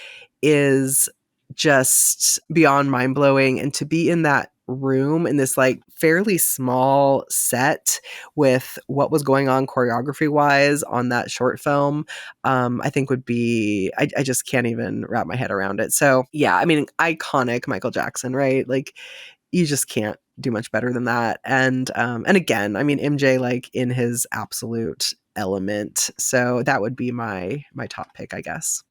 Speaker 1: is just beyond mind-blowing. And to be in that room in this like fairly small set with what was going on choreography wise on that short film, I think would be, I just can't even wrap my head around it. So yeah, I mean, iconic Michael Jackson, right? Like, you just can't do much better than that. And again, I mean, MJ, like, in his absolute element. So that would be my top pick, I guess.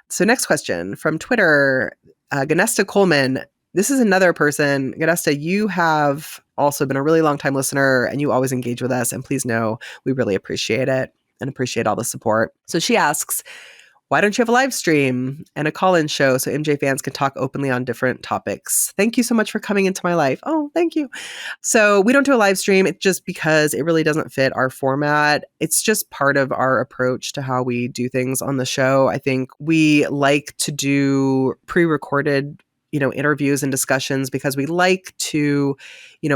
Speaker 1: So next question from Twitter, Ganesta Coleman. This is another person. Ganesta, you have also been a really long time listener and you always engage with us. And please know we really appreciate it and appreciate all the support. So she asks, why don't you have a live stream and a call-in show so MJ fans can talk openly on different topics? Thank you so much for coming into my life. Oh, thank you. So we don't do a live stream. It's just because it really doesn't fit our format. It's just part of our approach to how we do things on the show. I think we like to do pre-recorded interviews and discussions because we like to,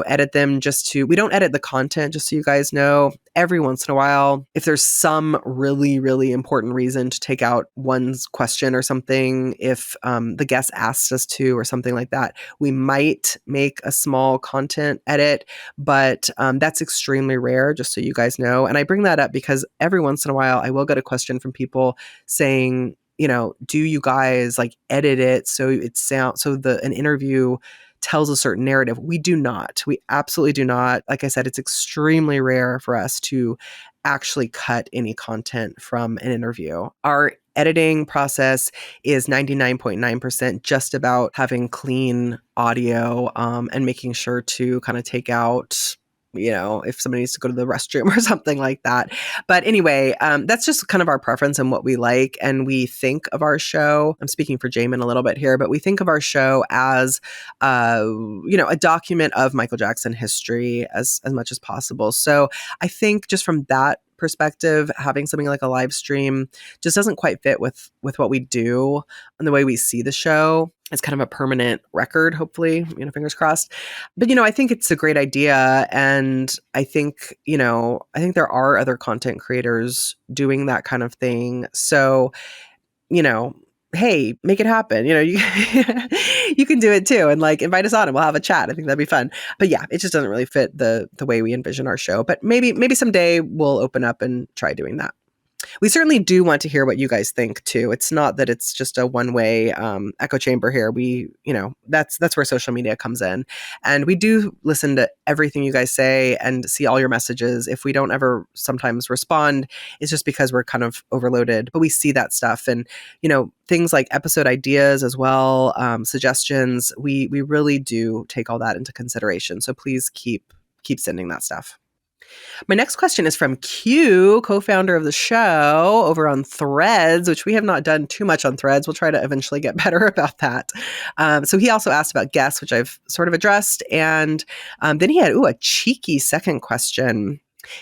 Speaker 1: edit them we don't edit the content, just so you guys know. Every once in a while, if there's some really, really important reason to take out one's question or something, if the guest asks us to or something like that, we might make a small content edit, but that's extremely rare, just so you guys know. And I bring that up because every once in a while, I will get a question from people saying, do you guys like edit it so an interview tells a certain narrative? We do not. We absolutely do not. Like I said, it's extremely rare for us to actually cut any content from an interview. Our editing process is 99.9% just about having clean audio and making sure to kind of take out if somebody needs to go to the restroom or something like that. But anyway, that's just kind of our preference and what we like. And we think of our show, I'm speaking for Jamon a little bit here, but we think of our show as, a document of Michael Jackson history as much as possible. So I think just from that perspective, having something like a live stream just doesn't quite fit with what we do and the way we see the show. It's kind of a permanent record, hopefully, fingers crossed. But, I think it's a great idea. And I think there are other content creators doing that kind of thing. So, hey, make it happen. You can do it too. And like, invite us on and we'll have a chat. I think that'd be fun. But yeah, it just doesn't really fit the way we envision our show. But maybe someday we'll open up and try doing that. We certainly do want to hear what you guys think too. It's not that it's just a one-way echo chamber here. We, that's where social media comes in. And we do listen to everything you guys say and see all your messages. If we don't ever sometimes respond, it's just because we're kind of overloaded. But we see that stuff and, things like episode ideas as well, suggestions. We really do take all that into consideration. So please keep sending that stuff. My next question is from Q, co-founder of the show over on Threads, which we have not done too much on Threads. We'll try to eventually get better about that. So he also asked about guests, which I've sort of addressed. And then he had, a cheeky second question.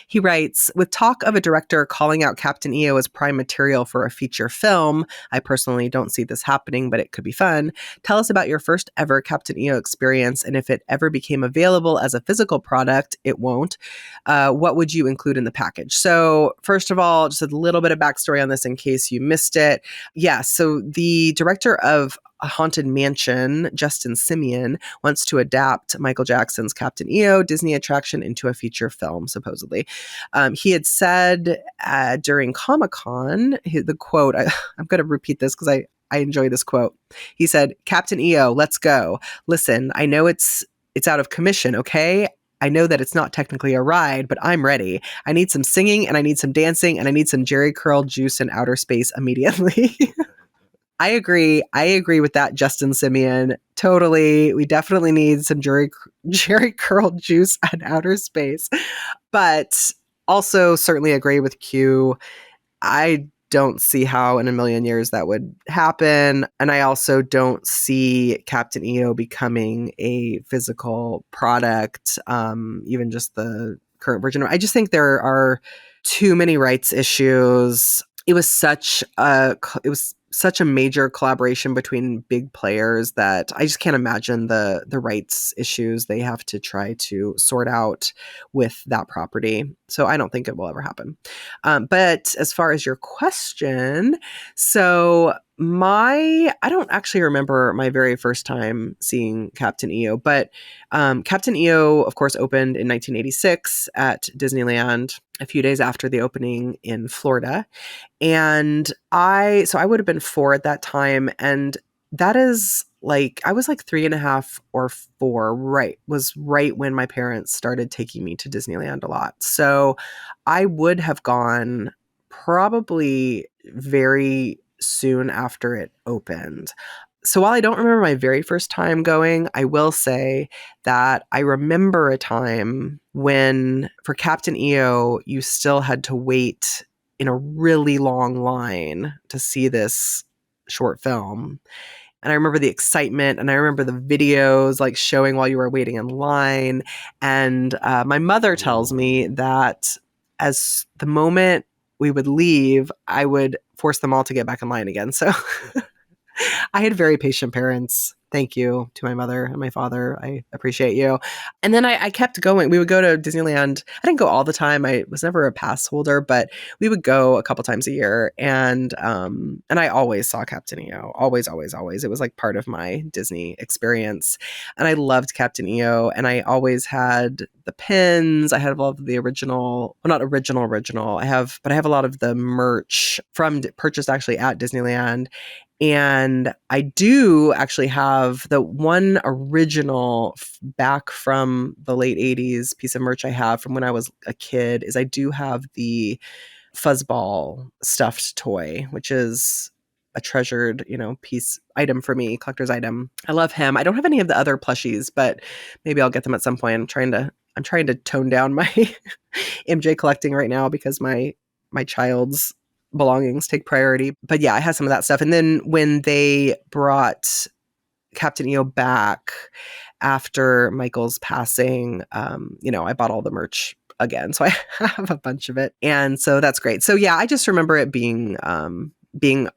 Speaker 1: He writes, with talk of a director calling out Captain EO as prime material for a feature film, I personally don't see this happening, but it could be fun. Tell us about your first ever Captain EO experience, and if it ever became available as a physical product, it won't. What would you include in the package? So first of all, just a little bit of backstory on this in case you missed it. Yeah, so the director of A Haunted Mansion, Justin Simien, wants to adapt Michael Jackson's Captain EO Disney attraction into a feature film, supposedly. He had said during Comic-Con, the quote, I'm going to repeat this because I enjoy this quote. He said, "Captain EO, let's go. Listen, I know it's out of commission, okay? I know that it's not technically a ride, but I'm ready. I need some singing and I need some dancing and I need some Jerry curl juice in outer space immediately." I agree. I agree with that, Justin Simien. Totally. We definitely need some Jerry curl juice in outer space. But also certainly agree with Q. I don't see how in a million years that would happen. And I also don't see Captain EO becoming a physical product, even just the current version. I just think there are too many rights issues. It was such a major collaboration between big players that I just can't imagine the rights issues they have to try to sort out with that property. So I don't think it will ever happen. But as far as your question, so I don't actually remember my very first time seeing Captain EO, but Captain EO, of course, opened in 1986 at Disneyland a few days after the opening in Florida. And I would have been 4 at that time. And that is I was 3.5 or 4, was right when my parents started taking me to Disneyland a lot. So I would have gone probably very soon after it opened. So while I don't remember my very first time going, I will say that I remember a time when for Captain EO, you still had to wait in a really long line to see this short film. And I remember the excitement, and I remember the videos showing while you were waiting in line. And my mother tells me that as the moment we would leave, I would force them all to get back in line again. So I had very patient parents. Thank you to my mother and my father. I appreciate you. And then I kept going. We would go to Disneyland. I didn't go all the time. I was never a pass holder, but we would go a couple times a year. And I always saw Captain EO. Always, always, always. It was part of my Disney experience. And I loved Captain EO. And I always had the pins. I had a lot of the original, well, not original. I have a lot of the merch purchased actually at Disneyland. And I do actually have the one original back from the late 80s piece of merch I have from when I was a kid is I do have the Fuzzball stuffed toy, which is a treasured, item for me, collector's item. I love him. I don't have any of the other plushies, but maybe I'll get them at some point. I'm trying to tone down my MJ collecting right now because my child's belongings take priority. But yeah, I had some of that stuff. And then when they brought Captain EO back after Michael's passing, I bought all the merch again. So I have a bunch of it. And so that's great. So yeah, I just remember it being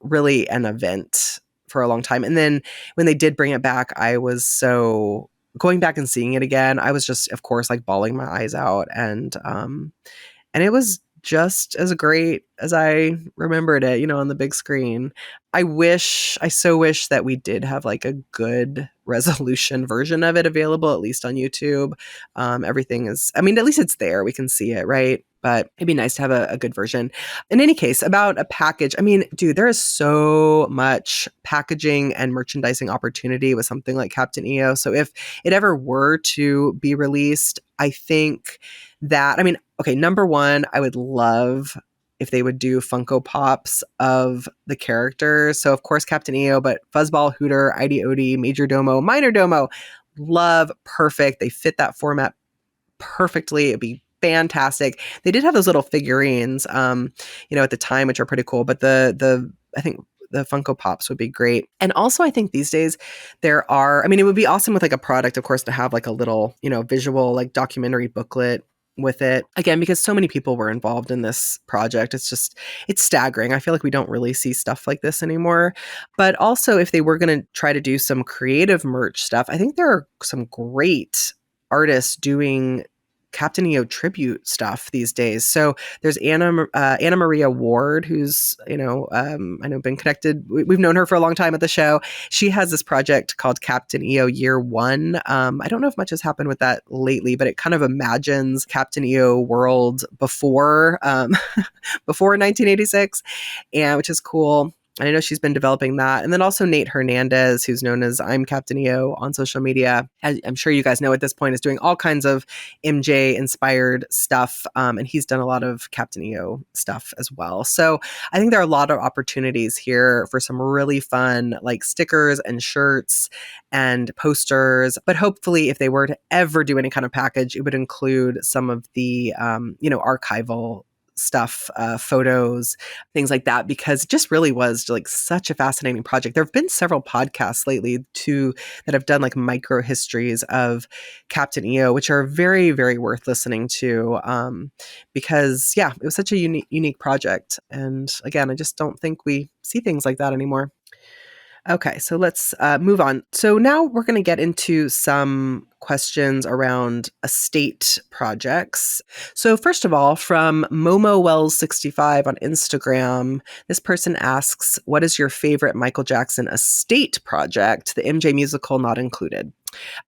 Speaker 1: really an event for a long time. And then when they did bring it back, I was so going back and seeing it again, I was just, of course, bawling my eyes out. And it was just as great as I remembered it, on the big screen. I so wish that we did have a good resolution version of it available, at least on YouTube. Everything is, at least it's there. We can see it, right? But it'd be nice to have a good version. In any case, about a package, dude, there is so much packaging and merchandising opportunity with something like Captain EO. So if it ever were to be released, I think that, okay, number one, I would love if they would do Funko Pops of the characters. So of course, Captain EO, but Fuzzball, Hooter, Idy Odie, Major Domo, Minor Domo, love, perfect. They fit that format perfectly. It'd be fantastic. They did have those little figurines, at the time, which are pretty cool. But I think the Funko Pops would be great. And also, I think these days there are, it would be awesome with like a product, of course, to have like a little, visual like documentary booklet with it. Again, because so many people were involved in this project. It's staggering. I feel like we don't really see stuff like this anymore. But also, if they were going to try to do some creative merch stuff, I think there are some great artists doing Captain EO tribute stuff these days. So there's Anna Maria Ward, who's, I know been connected. We've known her for a long time at the show. She has this project called Captain EO Year One. I don't know if much has happened with that lately, but it kind of imagines Captain EO world before 1986, and which is cool. And I know she's been developing that. And then also Nate Hernandez, who's known as I'm Captain EO on social media, as I'm sure you guys know at this point, is doing all kinds of MJ-inspired stuff. And he's done a lot of Captain EO stuff as well. So I think there are a lot of opportunities here for some really fun like stickers and shirts and posters. But hopefully, if they were to ever do any kind of package, it would include some of the, archival stuff, photos, things like that, because it just really was like such a fascinating project. There have been several podcasts lately too that have done like micro histories of Captain EO, which are very, very worth listening to, because it was such a unique project. And again, I just don't think we see things like that anymore. Okay, so let's move on. So now we're going to get into some questions around estate projects. So first of all, from Momo Wells 65 on Instagram, this person asks, what is your favorite Michael Jackson estate project? The MJ musical not included.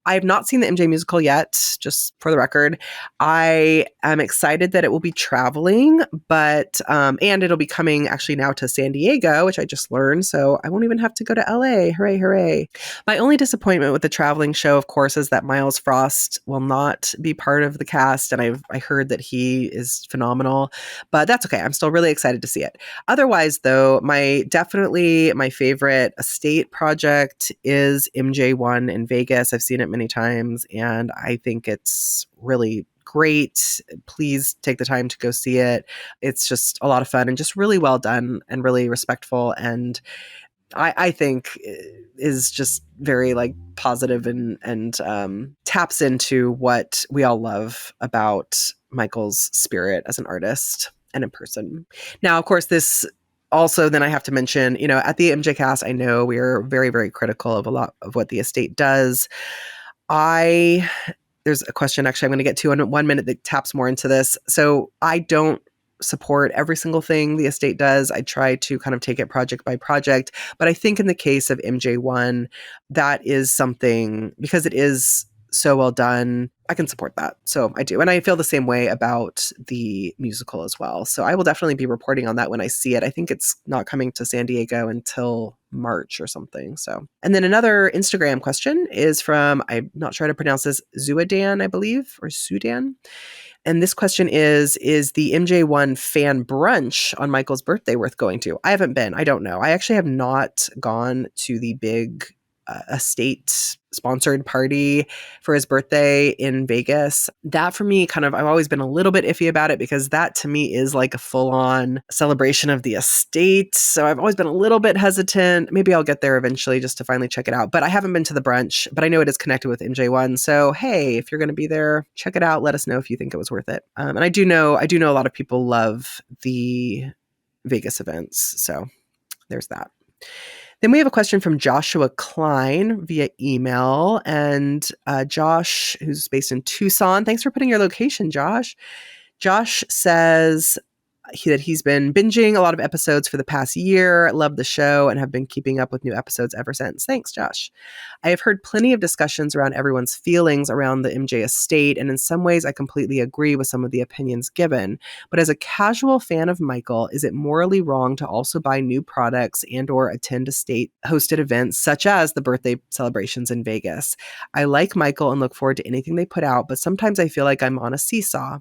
Speaker 1: I have not seen the MJ musical yet, just for the record. I am excited that it will be traveling, but and it'll be coming actually now to San Diego, which I just learned, so I won't even have to go to LA. Hooray, hooray. My only disappointment with the traveling show, of course, is that Miles Frost will not be part of the cast, and I heard that he is phenomenal, but that's okay. I'm still really excited to see it. Otherwise, though, my favorite estate project is MJ1 in Vegas. I've seen it many times, and I think it's really great. Please take the time to go see it. It's just a lot of fun and just really well done and really respectful, and I think is just very like positive and taps into what we all love about Michael's spirit as an artist and in person. Now, of course, this also, then I have to mention, at the MJCast, I know we are very, very critical of a lot of what the estate does. There's a question actually I'm going to get to in 1 minute that taps more into this. So I don't support every single thing the estate does. I try to kind of take it project by project. But I think in the case of MJ1, that is something, because it is so well done, I can support that. So I do. And I feel the same way about the musical as well. So I will definitely be reporting on that when I see it. I think it's not coming to San Diego until March or something. So, and then another Instagram question is from, I'm not sure how to pronounce this, Zuadan, I believe, or Sudan. And this question is the MJ1 fan brunch on Michael's birthday worth going to? I haven't been. I don't know. I actually have not gone to the big estate sponsored party for his birthday in Vegas. That for me, I've always been a little bit iffy about it, because that to me is like a full on celebration of the estate. So I've always been a little bit hesitant. Maybe I'll get there eventually just to finally check it out. But I haven't been to the brunch, but I know it is connected with MJ1. So, hey, if you're going to be there, check it out. Let us know if you think it was worth it. And I do know a lot of people love the Vegas events. So there's that. Then we have a question from Joshua Klein via email. And Josh, who's based in Tucson, thanks for putting your location, Josh. Josh says that he's been binging a lot of episodes for the past year, love the show, and have been keeping up with new episodes ever since. Thanks, Josh. I have heard plenty of discussions around everyone's feelings around the MJ estate, and in some ways I completely agree with some of the opinions given. But as a casual fan of Michael, is it morally wrong to also buy new products and or attend estate-hosted events such as the birthday celebrations in Vegas? I like Michael and look forward to anything they put out, but sometimes I feel like I'm on a seesaw.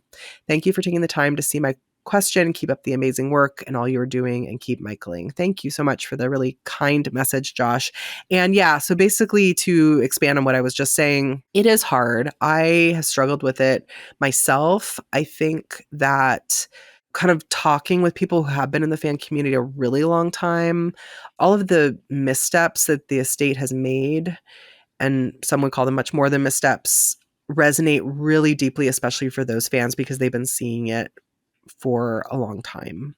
Speaker 1: Thank you for taking the time to see my question. Keep up the amazing work and all you're doing, and keep Michaeling. Thank you so much for the really kind message, Josh. And yeah, so basically to expand on what I was just saying, it is hard. I have struggled with it myself. I think that kind of talking with people who have been in the fan community a really long time, all of the missteps that the estate has made, and some would call them much more than missteps, resonate really deeply, especially for those fans, because they've been seeing it for a long time.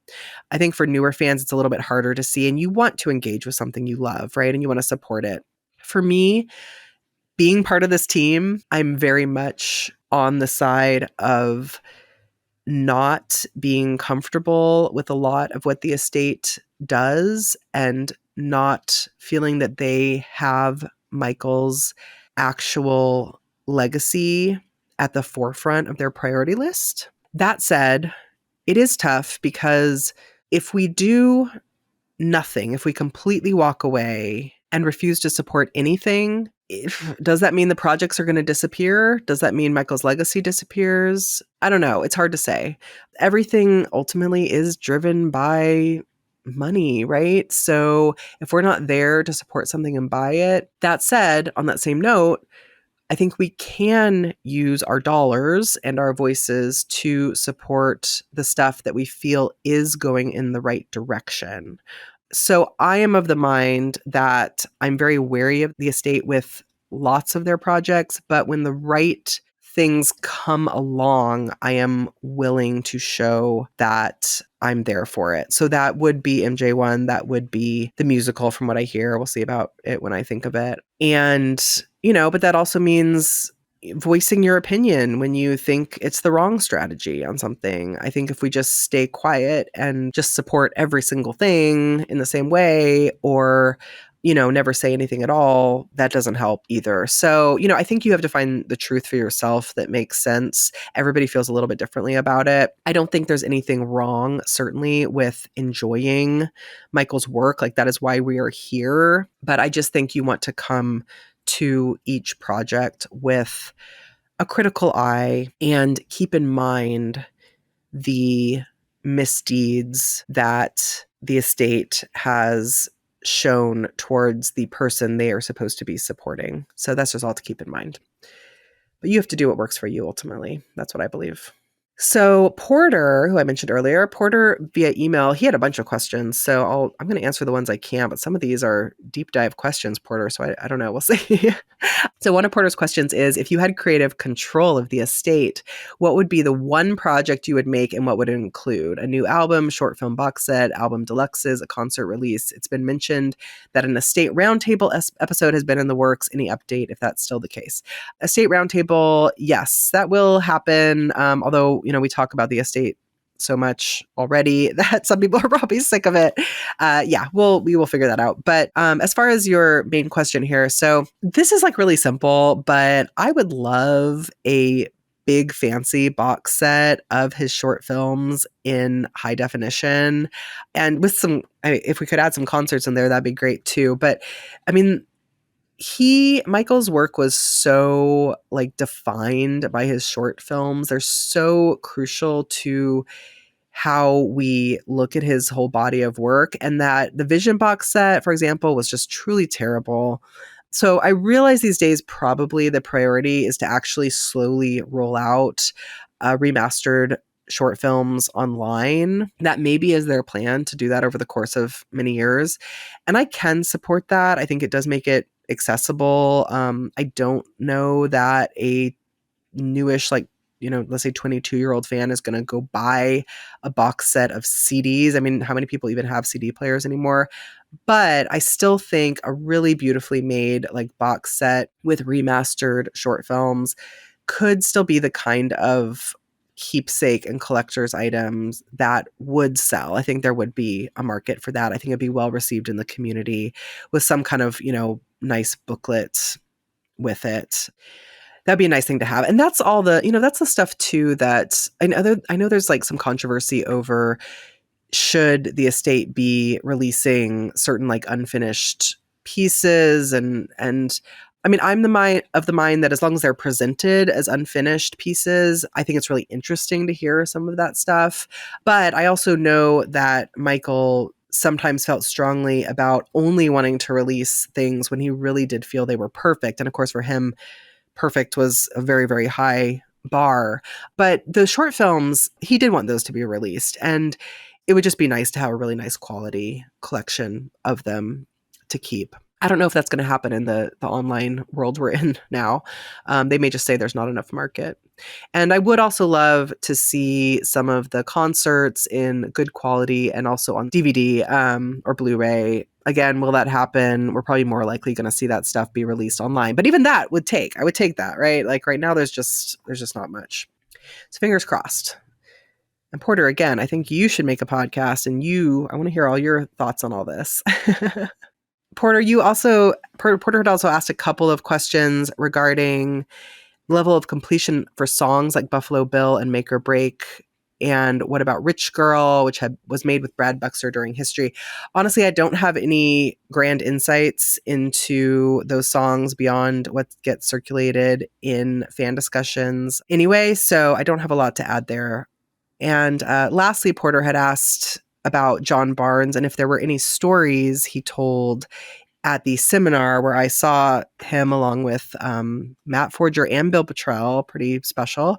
Speaker 1: I think for newer fans, it's a little bit harder to see, and you want to engage with something you love, right? And you want to support it. For me, being part of this team, I'm very much on the side of not being comfortable with a lot of what the estate does, and not feeling that they have Michael's actual legacy at the forefront of their priority list. That said, it is tough, because if we do nothing, if we completely walk away and refuse to support anything, does that mean the projects are going to disappear? Does that mean Michael's legacy disappears? I don't know. It's hard to say. Everything ultimately is driven by money, right? So if we're not there to support something and buy it, that said, on that same note, I think we can use our dollars and our voices to support the stuff that we feel is going in the right direction. So I am of the mind that I'm very wary of the estate with lots of their projects, but when the right things come along, I am willing to show that I'm there for it. So that would be MJ1, that would be the musical from what I hear. We'll see about it when I think of it. And, but that also means voicing your opinion when you think it's the wrong strategy on something. I think if we just stay quiet and just support every single thing in the same way, or never say anything at all, that doesn't help either. So, I think you have to find the truth for yourself that makes sense. Everybody feels a little bit differently about it. I don't think there's anything wrong, certainly, with enjoying Michael's work. Like, that is why we are here. But I just think you want to come to each project with a critical eye and keep in mind the misdeeds that the estate has shown towards the person they are supposed to be supporting. So that's just all to keep in mind. But you have to do what works for you ultimately. That's what I believe. So Porter, who I mentioned earlier, Porter via email, he had a bunch of questions. So I'm going to answer the ones I can, but some of these are deep dive questions, Porter. So I don't know. We'll see. So one of Porter's questions is, if you had creative control of the estate, what would be the one project you would make, and what would it include? A new album, short film box set, album deluxes, a concert release? It's been mentioned that an estate roundtable episode has been in the works. Any update if that's still the case? Estate roundtable, yes, that will happen. Although, we talk about the estate so much already that some people are probably sick of it. We will figure that out. But as far as your main question here, so this is like really simple, but I would love a big fancy box set of his short films in high definition, and with if we could add some concerts in there, that'd be great too. But I mean, Michael's work was so defined by his short films. They're so crucial to how we look at his whole body of work, and that the Vision box set, for example, was just truly terrible. So I realize these days probably the priority is to actually slowly roll out remastered short films online. That maybe is their plan, to do that over the course of many years. And I can support that. I think it does make it accessible. I don't know that a newish, let's say 22-year-old fan is going to go buy a box set of CDs. I mean, how many people even have CD players anymore? But I still think a really beautifully made box set with remastered short films could still be the kind of keepsake and collector's items that would sell. I think there would be a market for that. I think it'd be well received in the community with some kind of, nice booklet with it. That'd be a nice thing to have. And that's all that's the stuff too that I know there's some controversy over, should the estate be releasing certain unfinished pieces, and I mean, I'm of the mind that as long as they're presented as unfinished pieces, I think it's really interesting to hear some of that stuff. But I also know that Michael sometimes felt strongly about only wanting to release things when he really did feel they were perfect. And of course, for him, perfect was a very, very high bar. But the short films, he did want those to be released. And it would just be nice to have a really nice quality collection of them to keep. I don't know if that's going to happen in the online world we're in now. They may just say there's not enough market. And I would also love to see some of the concerts in good quality and also on DVD or Blu-ray. Again, will that happen? We're probably more likely going to see that stuff be released online. But even that I would take that, right? Like right now, there's just not much. So fingers crossed. And Porter, again, I think you should make a podcast, and I want to hear all your thoughts on all this. Porter had also asked a couple of questions regarding level of completion for songs like Buffalo Bill and Make or Break. And what about Rich Girl, which was made with Brad Buxer during history? Honestly, I don't have any grand insights into those songs beyond what gets circulated in fan discussions anyway, so I don't have a lot to add there. And lastly, Porter had asked about John Barnes and if there were any stories he told at the seminar where I saw him along with Matt Forger and Bill Bottrell, pretty special,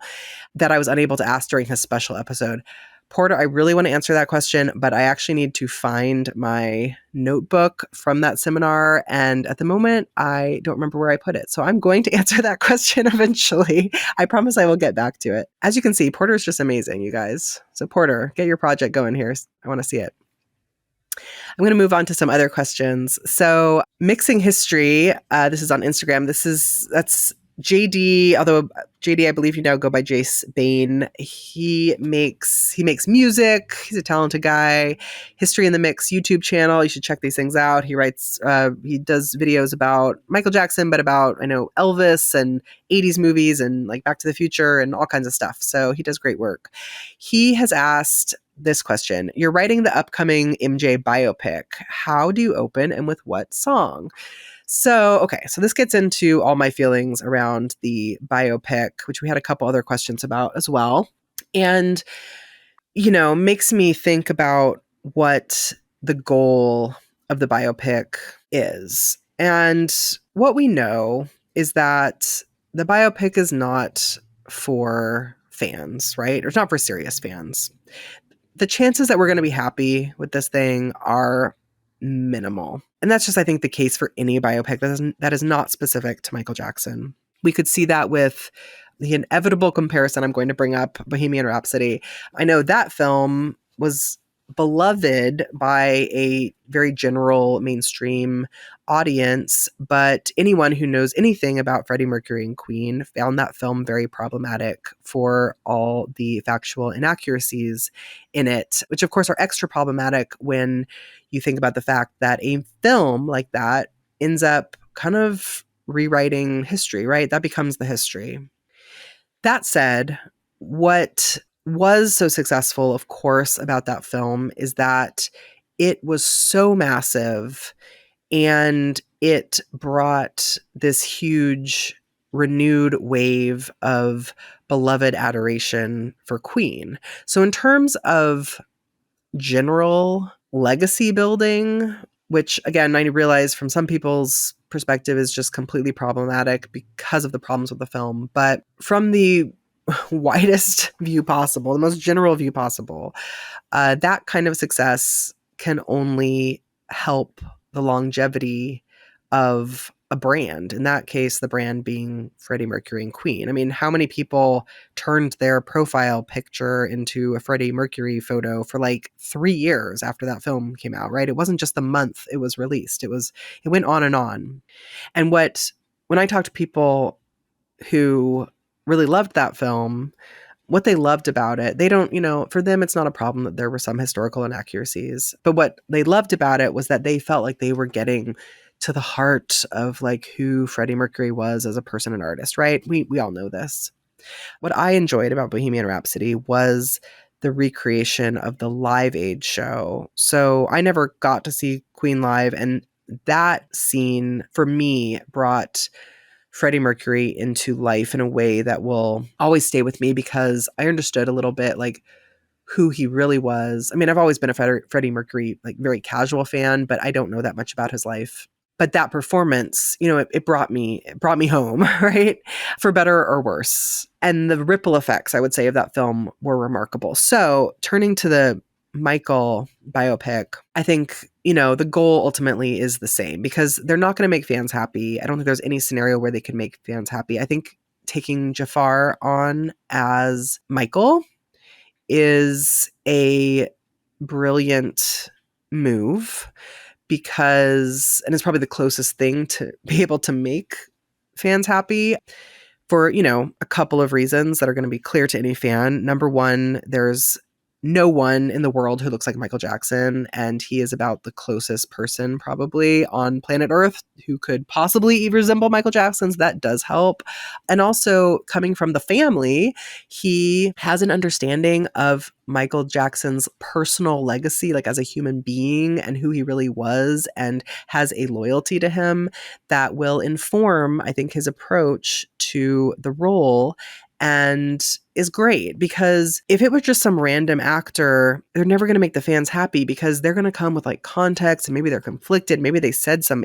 Speaker 1: that I was unable to ask during his special episode. Porter, I really want to answer that question, but I actually need to find my notebook from that seminar. And at the moment, I don't remember where I put it. So I'm going to answer that question eventually. I promise I will get back to it. As you can see, Porter is just amazing, you guys. So Porter, get your project going here. I want to see it. I'm going to move on to some other questions. So Mixing History, this is on Instagram. That's JD, although JD, I believe you now go by Jace Bain. He makes music. He's a talented guy. History in the Mix YouTube channel. You should check these things out. He does videos about Michael Jackson, but about, I know, Elvis and 80s movies and like Back to the Future and all kinds of stuff. So he does great work. He has asked this question. You're writing the upcoming MJ biopic. How do you open and with what song? So this gets into all my feelings around the biopic, which we had a couple other questions about as well. And, makes me think about what the goal of the biopic is. And what we know is that the biopic is not for fans, right? Or it's not for serious fans. The chances that we're going to be happy with this thing are minimal. And that's just, I think, the case for any biopic that is not specific to Michael Jackson. We could see that with the inevitable comparison I'm going to bring up, Bohemian Rhapsody. I know that film was beloved by a very general mainstream audience, but anyone who knows anything about Freddie Mercury and Queen found that film very problematic for all the factual inaccuracies in it, which of course are extra problematic when you think about the fact that a film like that ends up kind of rewriting history, right? That becomes the history. That said, what was so successful, of course, about that film is that it was so massive and it brought this huge renewed wave of beloved adoration for Queen. So in terms of general legacy building, which again, I realize from some people's perspective is just completely problematic because of the problems with the film, but from the widest view possible, the most general view possible, that kind of success can only help the longevity of a brand. In that case, the brand being Freddie Mercury and Queen. I mean, how many people turned their profile picture into a Freddie Mercury photo for like 3 years after that film came out, right? It wasn't just the month it was released. It went on and on. And when I talk to people who really loved that film, what they loved about it, they don't, for them, it's not a problem that there were some historical inaccuracies. But what they loved about it was that they felt like they were getting to the heart of like who Freddie Mercury was as a person and artist, right? We all know this. What I enjoyed about Bohemian Rhapsody was the recreation of the Live Aid show. So I never got to see Queen live, and that scene for me brought Freddie Mercury into life in a way that will always stay with me, because I understood a little bit like who he really was. I mean, I've always been a Freddie Mercury, like very casual fan, but I don't know that much about his life. But that performance, you know, it brought me home, right? For better or worse. And the ripple effects, I would say, of that film were remarkable. So turning to the Michael biopic, I think, you know, the goal ultimately is the same, because they're not going to make fans happy. I don't think there's any scenario where they could make fans happy. I think taking Jafar on as Michael is a brilliant move, because, and it's probably the closest thing to be able to make fans happy for, you know, a couple of reasons that are going to be clear to any fan. Number one, there's no one in the world who looks like Michael Jackson, and he is about the closest person probably on planet Earth who could possibly resemble Michael Jackson. So that does help. And also, coming from the family, he has an understanding of Michael Jackson's personal legacy, like as a human being, and who he really was, and has a loyalty to him that will inform, I think, his approach to the role, and is great. Because if it was just some random actor, they're never going to make the fans happy, because they're going to come with like context, and maybe they're conflicted. Maybe they said some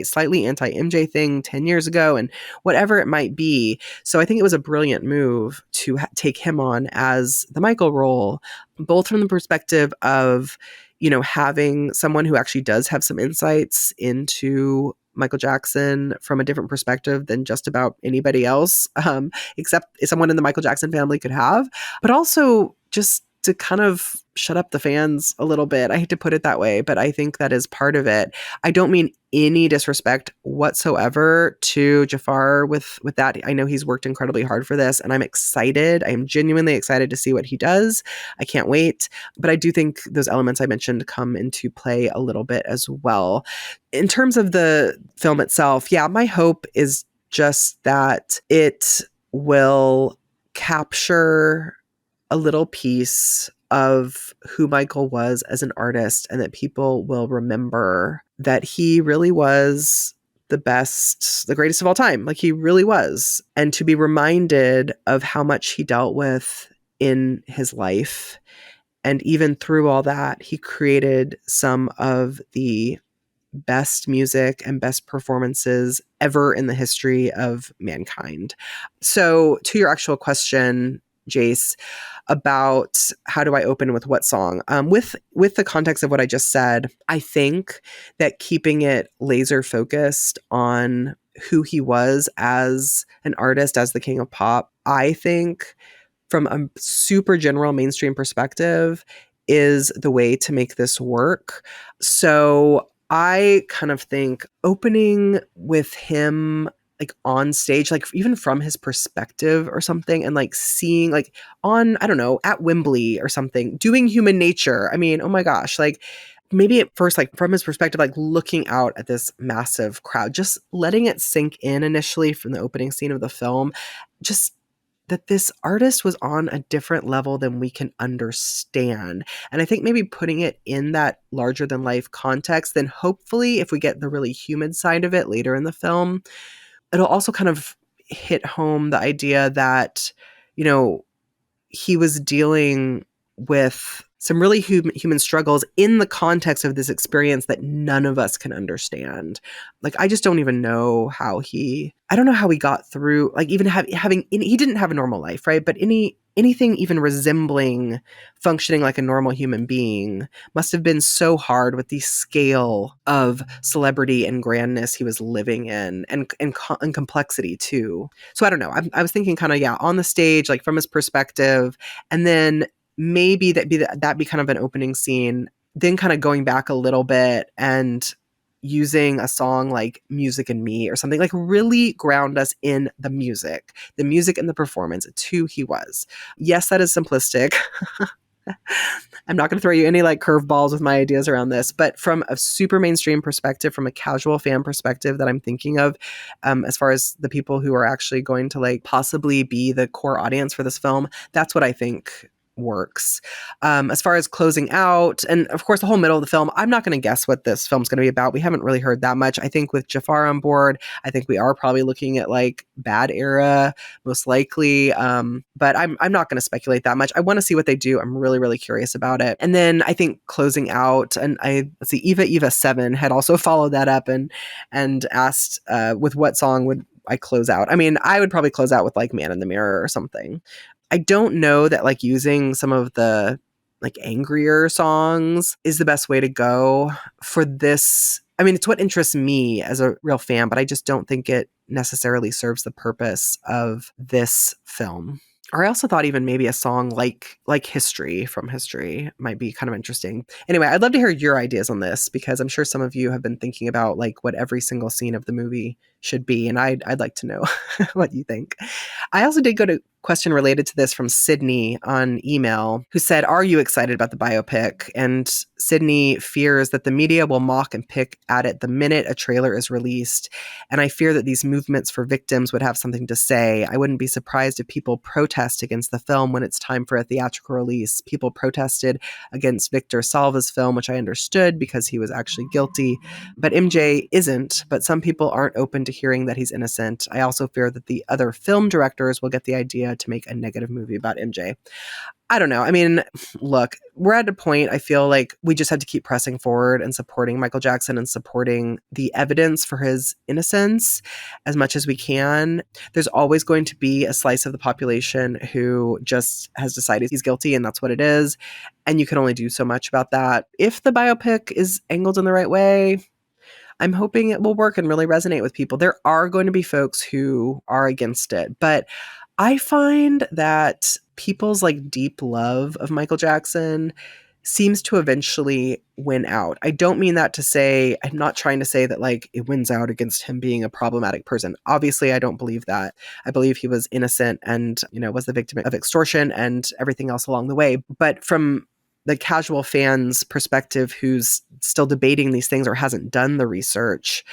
Speaker 1: slightly anti MJ thing 10 years ago, and whatever it might be. So I think it was a brilliant move to take him on as the Michael role, both from the perspective of, you know, having someone who actually does have some insights into Michael Jackson from a different perspective than just about anybody else, except someone in the Michael Jackson family could have, but also just to kind of shut up the fans a little bit. I hate to put it that way, but I think that is part of it. I don't mean any disrespect whatsoever to Jafar with that. I know he's worked incredibly hard for this, and I'm excited. I am genuinely excited to see what he does. I can't wait. But I do think those elements I mentioned come into play a little bit as well. In terms of the film itself, yeah, my hope is just that it will capture a little piece of who Michael was as an artist, and that people will remember that he really was the best, the greatest of all time. Like, he really was. And to be reminded of how much he dealt with in his life. And even through all that, he created some of the best music and best performances ever in the history of mankind. So to your actual question, Jace, about how do I open with what song? With the context of what I just said, I think that keeping it laser focused on who he was as an artist, as the king of pop, I think from a super general mainstream perspective is the way to make this work. So I kind of think opening with him like on stage, like even from his perspective or something, and like seeing like on, I don't know, at Wembley or something, doing Human Nature. I mean, oh my gosh, like maybe at first, like from his perspective, like looking out at this massive crowd, just letting it sink in initially from the opening scene of the film, just that this artist was on a different level than we can understand. And I think maybe putting it in that larger than life context, then hopefully if we get the really human side of it later in the film, it'll also kind of hit home the idea that, you know, he was dealing with some really human struggles in the context of this experience that none of us can understand. Like, I just don't even know how I don't know how he got through, like even he didn't have a normal life, right? But anything even resembling functioning like a normal human being must have been so hard with the scale of celebrity and grandness he was living in, and complexity too. So I don't know. I was thinking kind of, yeah, on the stage, like from his perspective, and then maybe that be kind of an opening scene, then kind of going back a little bit and using a song like Music and Me or something, like really ground us in the music and the performance. It's who he was. Yes, that is simplistic. I'm not going to throw you any like curveballs with my ideas around this, but from a super mainstream perspective, from a casual fan perspective that I'm thinking of, as far as the people who are actually going to like possibly be the core audience for this film, that's what I think works. As far as closing out, and of course the whole middle of the film, I'm not going to guess what this film's going to be about. We haven't really heard that much. I think with Jafar on board, I think we are probably looking at like bad era, most likely. But I'm not going to speculate that much. I want to see what they do. I'm really, really curious about it. And then I think closing out, and let's see, Eva7 had also followed that up and asked with what song would I close out. I mean, I would probably close out with like Man in the Mirror or something. I don't know that like using some of the like angrier songs is the best way to go for this. I mean, it's what interests me as a real fan, but I just don't think it necessarily serves the purpose of this film. Or I also thought even maybe a song like History from History might be kind of interesting. Anyway, I'd love to hear your ideas on this because I'm sure some of you have been thinking about like what every single scene of the movie should be. And I'd like to know what you think. I also did go to question related to this from Sydney on email, who said, "Are you excited about the biopic?" And Sydney fears that the media will mock and pick at it the minute a trailer is released. And I fear that these movements for victims would have something to say. I wouldn't be surprised if people protest against the film when it's time for a theatrical release. People protested against Victor Salva's film, which I understood because he was actually guilty. But MJ isn't, but some people aren't open to hearing that he's innocent. I also fear that the other film directors will get the idea to make a negative movie about MJ. I don't know. I mean, look, we're at a point, I feel like we just have to keep pressing forward and supporting Michael Jackson and supporting the evidence for his innocence as much as we can. There's always going to be a slice of the population who just has decided he's guilty and that's what it is. And you can only do so much about that. If the biopic is angled in the right way, I'm hoping it will work and really resonate with people. There are going to be folks who are against it, but I find that people's like deep love of Michael Jackson seems to eventually win out. I don't mean that to say, I'm not trying to say that like it wins out against him being a problematic person. Obviously, I don't believe that. I believe he was innocent and, was the victim of extortion and everything else along the way. But from the casual fan's perspective who's still debating these things or hasn't done the research,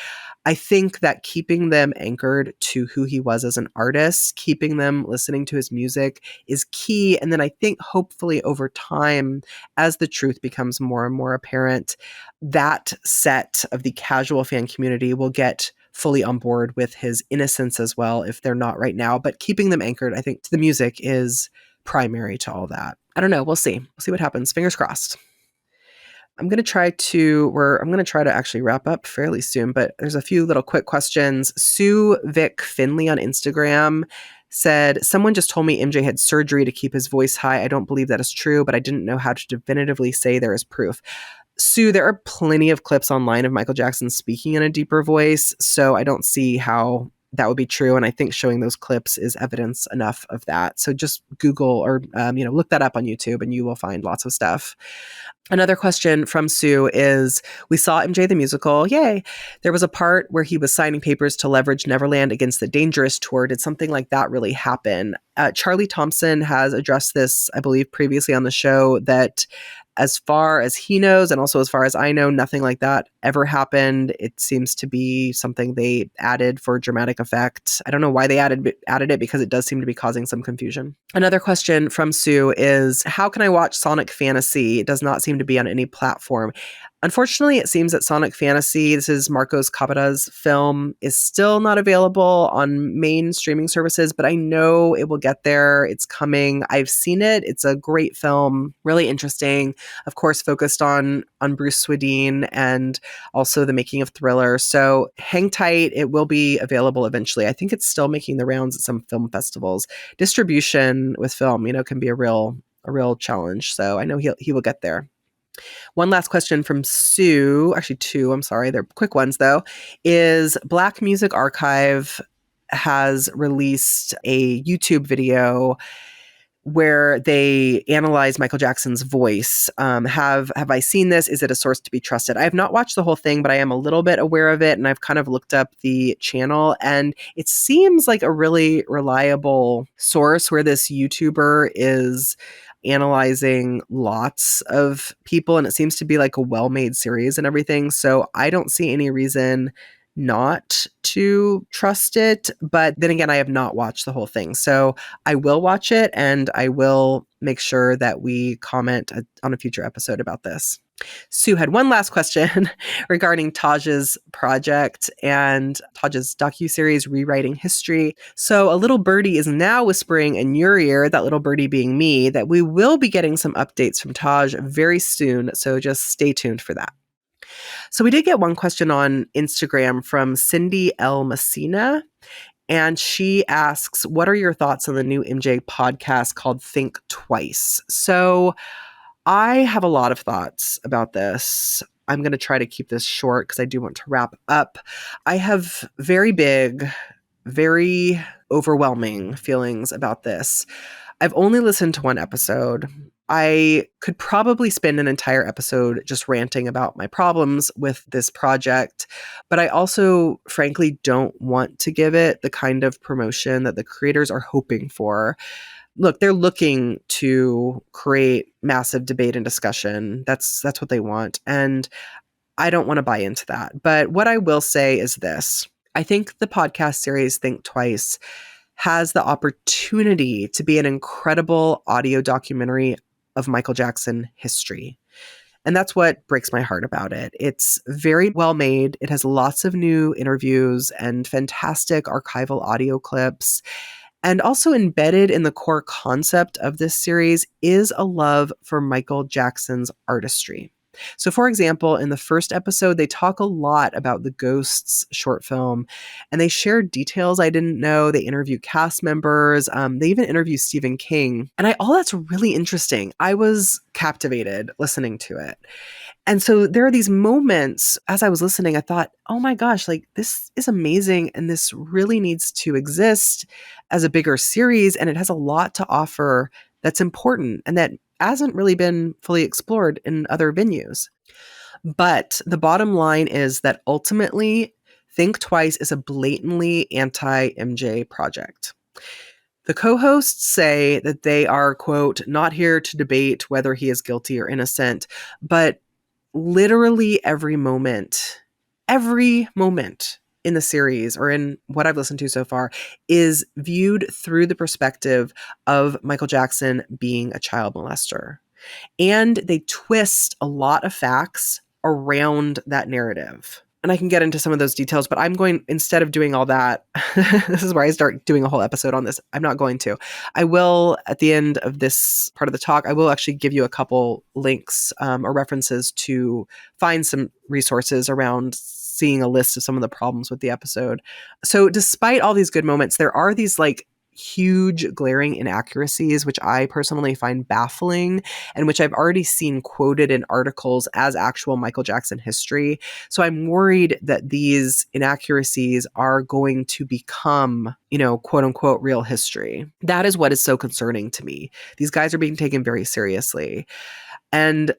Speaker 1: I think that keeping them anchored to who he was as an artist, keeping them listening to his music is key. And then I think hopefully over time, as the truth becomes more and more apparent, that set of the casual fan community will get fully on board with his innocence as well, if they're not right now. But keeping them anchored, I think, to the music is primary to all that. I don't know. We'll see. We'll see what happens. Fingers crossed. I'm going to try to actually wrap up fairly soon, but there's a few little quick questions. Sue Vic Finley on Instagram said, "Someone just told me MJ had surgery to keep his voice high. I don't believe that is true, but I didn't know how to definitively say there is proof." Sue, there are plenty of clips online of Michael Jackson speaking in a deeper voice, so I don't see how that would be true. And I think showing those clips is evidence enough of that. So just Google or, look that up on YouTube and you will find lots of stuff. Another question from Sue is, "We saw MJ the musical. Yay. There was a part where he was signing papers to leverage Neverland against the Dangerous tour. Did something like that really happen?" Charlie Thompson has addressed this, I believe, previously on the show, that as far as he knows, and also as far as I know, nothing like that ever happened. It seems to be something they added for dramatic effect. I don't know why they added it because it does seem to be causing some confusion. Another question from Sue is, "How can I watch Sonic Fantasy? It does not seem to be on any platform." Unfortunately, it seems that Sonic Fantasy, this is Marcos Cabada's film, is still not available on main streaming services, but I know it will get there. It's coming. I've seen it. It's a great film, really interesting. Of course, focused on Bruce Swedien and also the making of Thriller. So hang tight. It will be available eventually. I think it's still making the rounds at some film festivals. Distribution with film, can be a real challenge. So I know he will get there. One last question from Sue, actually two, I'm sorry, they're quick ones though, is Black Music Archive has released a YouTube video where they analyze Michael Jackson's voice. Have I seen this? Is it a source to be trusted? I have not watched the whole thing, but I am a little bit aware of it, and I've kind of looked up the channel, and it seems like a really reliable source where this YouTuber is analyzing lots of people, and it seems to be like a well-made series and everything. So I don't see any reason not to trust it. But then again, I have not watched the whole thing. So I will watch it, and I will make sure that we comment on a future episode about this. Sue had one last question regarding Taj's project and Taj's docuseries, Rewriting History. So a little birdie is now whispering in your ear, that little birdie being me, that we will be getting some updates from Taj very soon. So just stay tuned for that. So we did get one question on Instagram from Cindy L. Messina. And she asks, what are your thoughts on the new MJ podcast called Think Twice? So I have a lot of thoughts about this. I'm going to try to keep this short because I do want to wrap up. I have very big, very overwhelming feelings about this. I've only listened to one episode. I could probably spend an entire episode just ranting about my problems with this project, but I also, frankly, don't want to give it the kind of promotion that the creators are hoping for. Look, they're looking to create massive debate and discussion. That's what they want. And I don't want to buy into that. But what I will say is this. I think the podcast series Think Twice has the opportunity to be an incredible audio documentary of Michael Jackson history. And that's what breaks my heart about it. It's very well made. It has lots of new interviews and fantastic archival audio clips. And also embedded in the core concept of this series is a love for Michael Jackson's artistry. So, for example, in the first episode, they talk a lot about the Ghosts short film, and they share details I didn't know. They interview cast members. They even interview Stephen King. And all that's really interesting. I was captivated listening to it. And so there are these moments as I was listening, I thought, oh my gosh, this is amazing. And this really needs to exist as a bigger series. And it has a lot to offer that's important and that hasn't really been fully explored in other venues. But the bottom line is that ultimately, Think Twice is a blatantly anti-MJ project. The co-hosts say that they are, quote, not here to debate whether he is guilty or innocent, but literally every moment in the series, or in what I've listened to so far, is viewed through the perspective of Michael Jackson being a child molester. And they twist a lot of facts around that narrative. And I can get into some of those details, but I'm going, instead of doing all that, this is where I start doing a whole episode on this. I'm not going to. I will, at the end of this part of the talk, I will actually give you a couple links or references to find some resources around seeing a list of some of the problems with the episode. So despite all these good moments, there are these huge glaring inaccuracies, which I personally find baffling and which I've already seen quoted in articles as actual Michael Jackson history. So I'm worried that these inaccuracies are going to become, quote unquote, real history. That is what is so concerning to me. These guys are being taken very seriously. And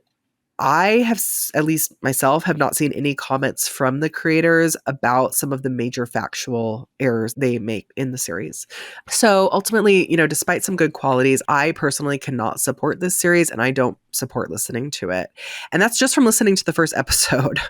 Speaker 1: I have, at least myself, have not seen any comments from the creators about some of the major factual errors they make in the series. So ultimately, despite some good qualities, I personally cannot support this series and I don't support listening to it. And that's just from listening to the first episode.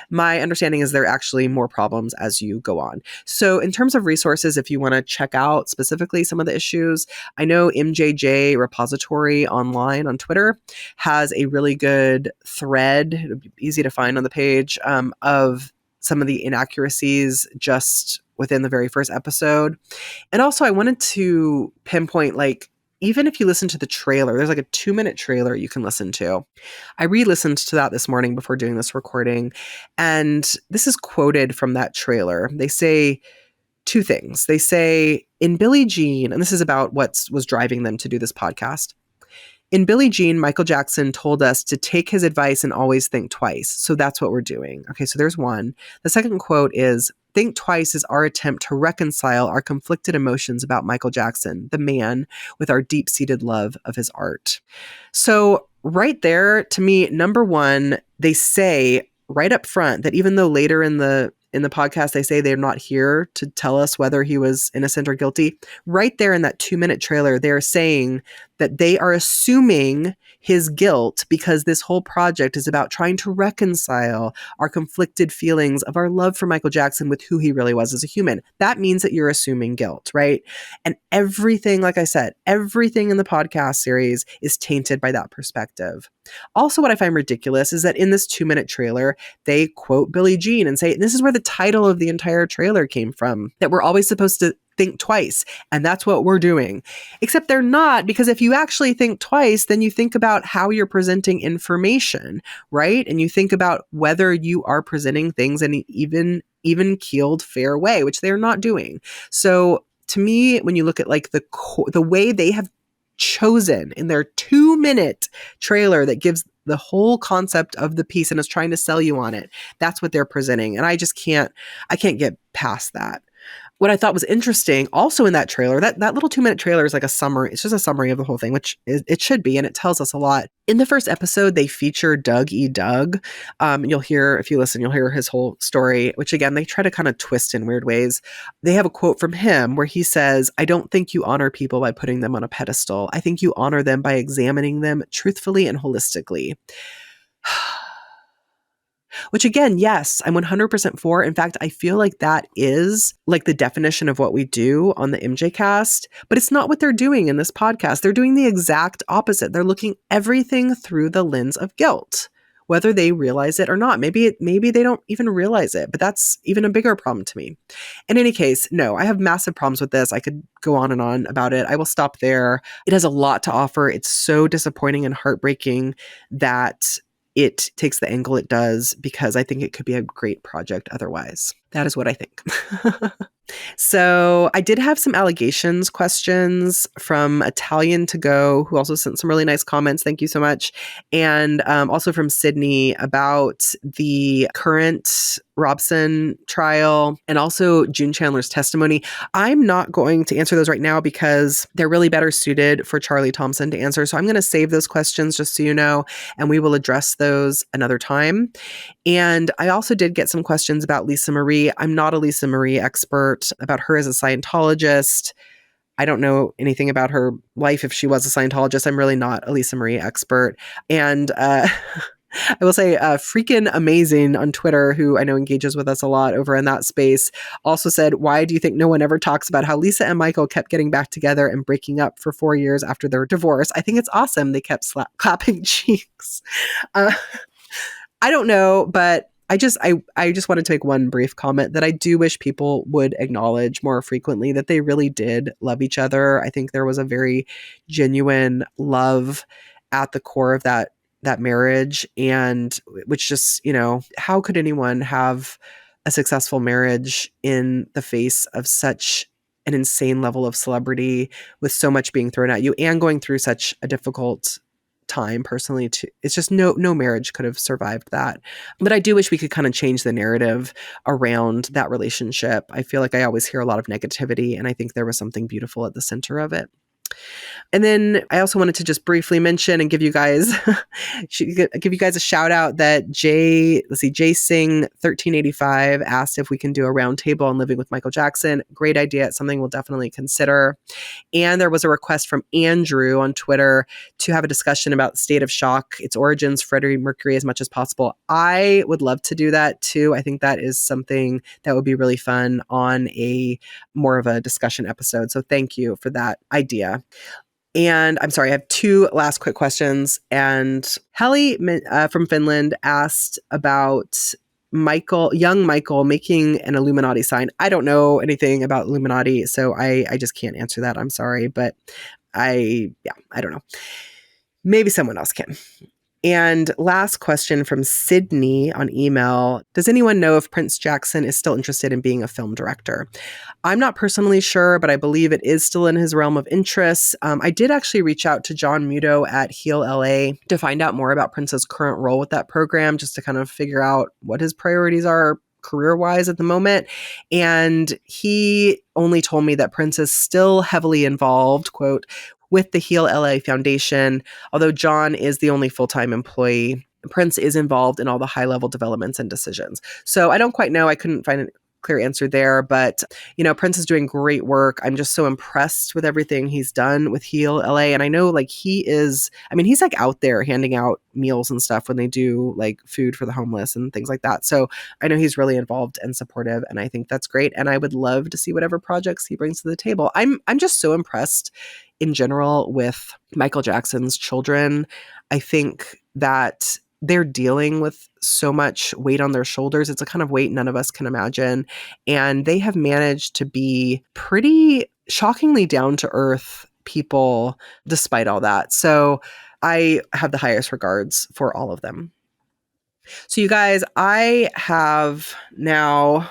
Speaker 1: My understanding is there are actually more problems as you go on. So in terms of resources, if you want to check out specifically some of the issues, I know MJJ Repository online on Twitter has a really good thread, it'll be easy to find on the page, of some of the inaccuracies just within the very first episode. And also I wanted to pinpoint, even if you listen to the trailer, there's a 2-minute trailer you can listen to. I re-listened to that this morning before doing this recording, and this is quoted from that trailer. They say two things. They say, in Billie Jean, and this is about what was driving them to do this podcast, in Billie Jean, Michael Jackson told us to take his advice and always think twice. So that's what we're doing. Okay, so there's one. The second quote is, Think Twice is our attempt to reconcile our conflicted emotions about Michael Jackson, the man, with our deep-seated love of his art. So right there, to me, number one, they say right up front that even though later in the podcast they say they're not here to tell us whether he was innocent or guilty, right there in that 2-minute trailer, they're saying that they are assuming his guilt because this whole project is about trying to reconcile our conflicted feelings of our love for Michael Jackson with who he really was as a human. That means that you're assuming guilt, right? And everything, like I said, everything in the podcast series is tainted by that perspective. Also, what I find ridiculous is that in this 2-minute trailer, they quote Billie Jean and say, this is where the title of the entire trailer came from, that we're always supposed to think twice. And that's what we're doing. Except they're not, because if you actually think twice, then you think about how you're presenting information, right? And you think about whether you are presenting things in an even keeled, fair way, which they're not doing. So to me, when you look at like the way they have chosen in their 2-minute trailer that gives the whole concept of the piece and is trying to sell you on it, that's what they're presenting. And I can't get past that. What I thought was interesting also in that trailer, that little 2-minute trailer is like a summary. It's just a summary of the whole thing, which it should be. And it tells us a lot. In the first episode, they feature Doug E. Doug. You'll hear, if you listen, you'll hear his whole story, which again, they try to kind of twist in weird ways. They have a quote from him where he says, "I don't think you honor people by putting them on a pedestal. I think you honor them by examining them truthfully and holistically." Which again, yes, I'm 100% for. In fact, I feel like that is like the definition of what we do on the MJCast, but it's not what they're doing in this podcast. They're doing the exact opposite. They're looking everything through the lens of guilt, whether they realize it or not. Maybe they don't even realize it, but that's even a bigger problem to me. In any case, no, I have massive problems with this. I could go on and on about it. I will stop there. It has a lot to offer. It's so disappointing and heartbreaking that it takes the angle it does, because I think it could be a great project otherwise. That is what I think. So I did have some allegations questions from Italian to Go, who also sent some really nice comments. Thank you so much. And also from Sydney about the current Robson trial and also June Chandler's testimony. I'm not going to answer those right now because they're really better suited for Charlie Thompson to answer. So I'm going to save those questions, just so you know, and we will address those another time. And I also did get some questions about Lisa Marie. I'm not a Lisa Marie expert, about her as a Scientologist. I don't know anything about her life if she was a Scientologist. I'm really not a Lisa Marie expert. And I will say freaking amazing on Twitter, who I know engages with us a lot over in that space, also said, "Why do you think no one ever talks about how Lisa and Michael kept getting back together and breaking up for 4 years after their divorce? I think it's awesome. They kept clapping cheeks." I don't know, but I just wanted to make one brief comment that I do wish people would acknowledge more frequently that they really did love each other. I think there was a very genuine love at the core of that marriage, and which just, how could anyone have a successful marriage in the face of such an insane level of celebrity, with so much being thrown at you and going through such a difficult time personally too? It's just no marriage could have survived that. But I do wish we could kind of change the narrative around that relationship. I feel like I always hear a lot of negativity, and I think there was something beautiful at the center of it. And then I also wanted to just briefly mention and give you guys a shout out that J Sing 1385 asked if we can do a roundtable on living with Michael Jackson. Great idea. It's something we'll definitely consider. And there was a request from Andrew on Twitter to have a discussion about State of Shock, its origins, Freddie Mercury, as much as possible. I would love to do that too. I think that is something that would be really fun on a more of a discussion episode. So thank you for that idea. And I'm sorry, I have 2 last quick questions. And Helly from Finland asked about young Michael making an Illuminati sign. I don't know anything about Illuminati, so I just can't answer that. I'm sorry, but I don't know. Maybe someone else can. And last question from Sydney on email. Does anyone know if Prince Jackson is still interested in being a film director? I'm not personally sure, but I believe it is still in his realm of interest. I did actually reach out to John Muto at Heal LA to find out more about Prince's current role with that program, just to kind of figure out what his priorities are career-wise at the moment. And he only told me that Prince is still heavily involved, quote, with the Heal LA Foundation. Although John is the only full-time employee, Prince is involved in all the high-level developments and decisions. So I don't quite know. I couldn't find clear answer there. But, Prince is doing great work. I'm just so impressed with everything he's done with Heal LA. And I know like he's like out there handing out meals and stuff when they do like food for the homeless and things like that. So I know he's really involved and supportive, and I think that's great. And I would love to see whatever projects he brings to the table. I'm just so impressed in general with Michael Jackson's children. I think that they're dealing with so much weight on their shoulders. It's a kind of weight none of us can imagine. And they have managed to be pretty shockingly down to earth people despite all that. So I have the highest regards for all of them. So you guys, I have now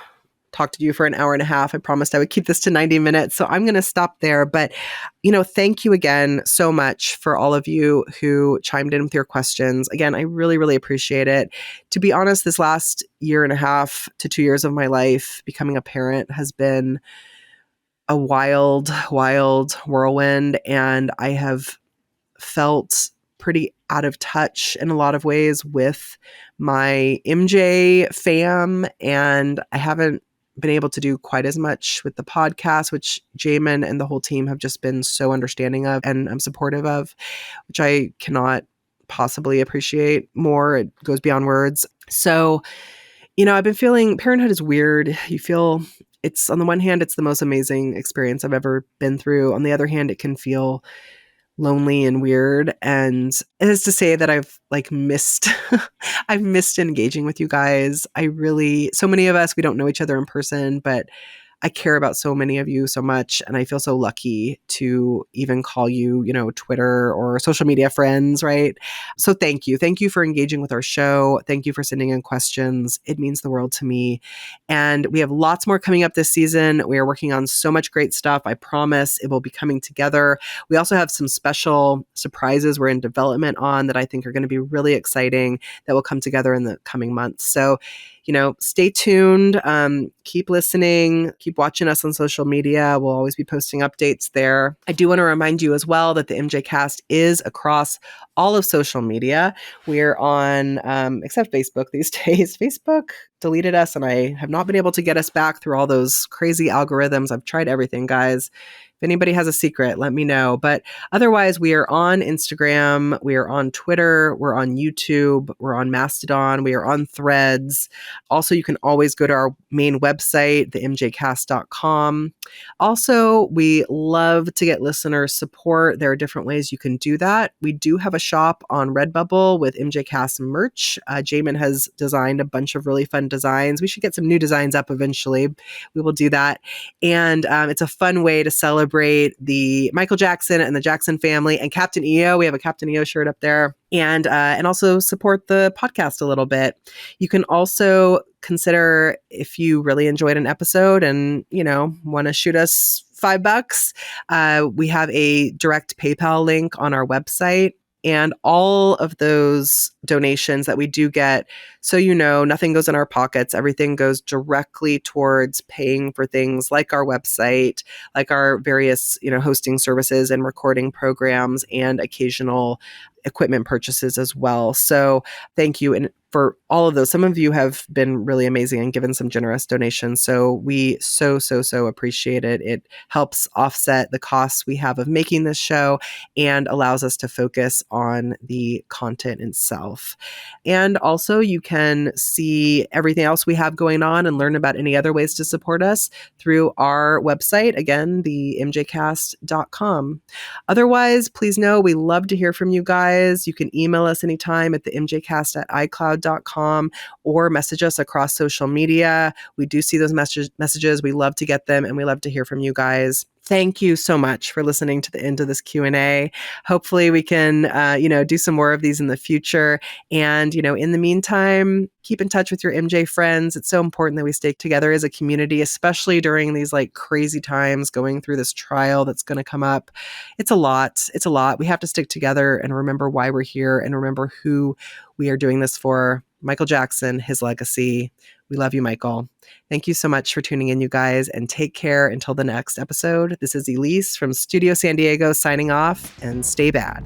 Speaker 1: talked to you for an hour and a half. I promised I would keep this to 90 minutes. So I'm going to stop there. But, thank you again so much for all of you who chimed in with your questions. Again, I really, really appreciate it. To be honest, this last year and a half to 2 years of my life, becoming a parent has been a wild, wild whirlwind. And I have felt pretty out of touch in a lot of ways with my MJFam. And I haven't been able to do quite as much with the podcast, which Jamon and the whole team have just been so understanding of and I'm supportive of, which I cannot possibly appreciate more. It goes beyond words. So, I've been feeling parenthood is weird. You feel it's on the one hand, it's the most amazing experience I've ever been through. On the other hand, it can feel lonely and weird. And it is to say that I've missed, I've missed engaging with you guys. So many of us, we don't know each other in person, but I care about so many of you so much. And I feel so lucky to even call you, Twitter or social media friends, right? So thank you. Thank you for engaging with our show. Thank you for sending in questions. It means the world to me. And we have lots more coming up this season. We are working on so much great stuff. I promise it will be coming together. We also have some special surprises we're in development on that I think are going to be really exciting that will come together in the coming months. So stay tuned, keep listening, keep watching us on social media. We'll always be posting updates there. I do want to remind you as well that the MJCast is across all of social media. We're on, except Facebook these days. Facebook deleted us and I have not been able to get us back through all those crazy algorithms. I've tried everything, guys. If anybody has a secret, let me know. But otherwise, we are on Instagram, we are on Twitter, we're on YouTube, we're on Mastodon, we are on Threads. Also, you can always go to our main website, TheMJCast.com. Also, we love to get listener support. There are different ways you can do that. We do have a shop on Redbubble with MJCast merch. Jamon has designed a bunch of really fun designs. We should get some new designs up eventually. We will do that. And it's a fun way to celebrate the Michael Jackson and the Jackson family and Captain EO. We have a Captain EO shirt up there. And also support the podcast a little bit. You can also consider, if you really enjoyed an episode and, want to shoot us $5, we have a direct PayPal link on our website. And all of those donations that we do get, so nothing goes in our pockets. Everything goes directly towards paying for things like our website, like our various, hosting services and recording programs and occasional equipment purchases as well. So thank you. And for all of those, some of you have been really amazing and given some generous donations. So we so appreciate it. It helps offset the costs we have of making this show and allows us to focus on the content itself. And also you can see everything else we have going on and learn about any other ways to support us through our website. Again, TheMJCast.com. Otherwise, please know we love to hear from you guys. You can email us anytime at TheMJCast@iCloud.com or message us across social media. We do see those messages. We love to get them and we love to hear from you guys. Thank you so much for listening to the end of this Q&A. Hopefully we can, do some more of these in the future. And, in the meantime, keep in touch with your MJ friends. It's so important that we stay together as a community, especially during these crazy times going through this trial that's going to come up. It's a lot. It's a lot. We have to stick together and remember why we're here and remember who we are doing this for. Michael Jackson, his legacy. We love you, Michael. Thank you so much for tuning in, you guys, and take care until the next episode. This is Elise from Studio San Diego signing off, and stay bad.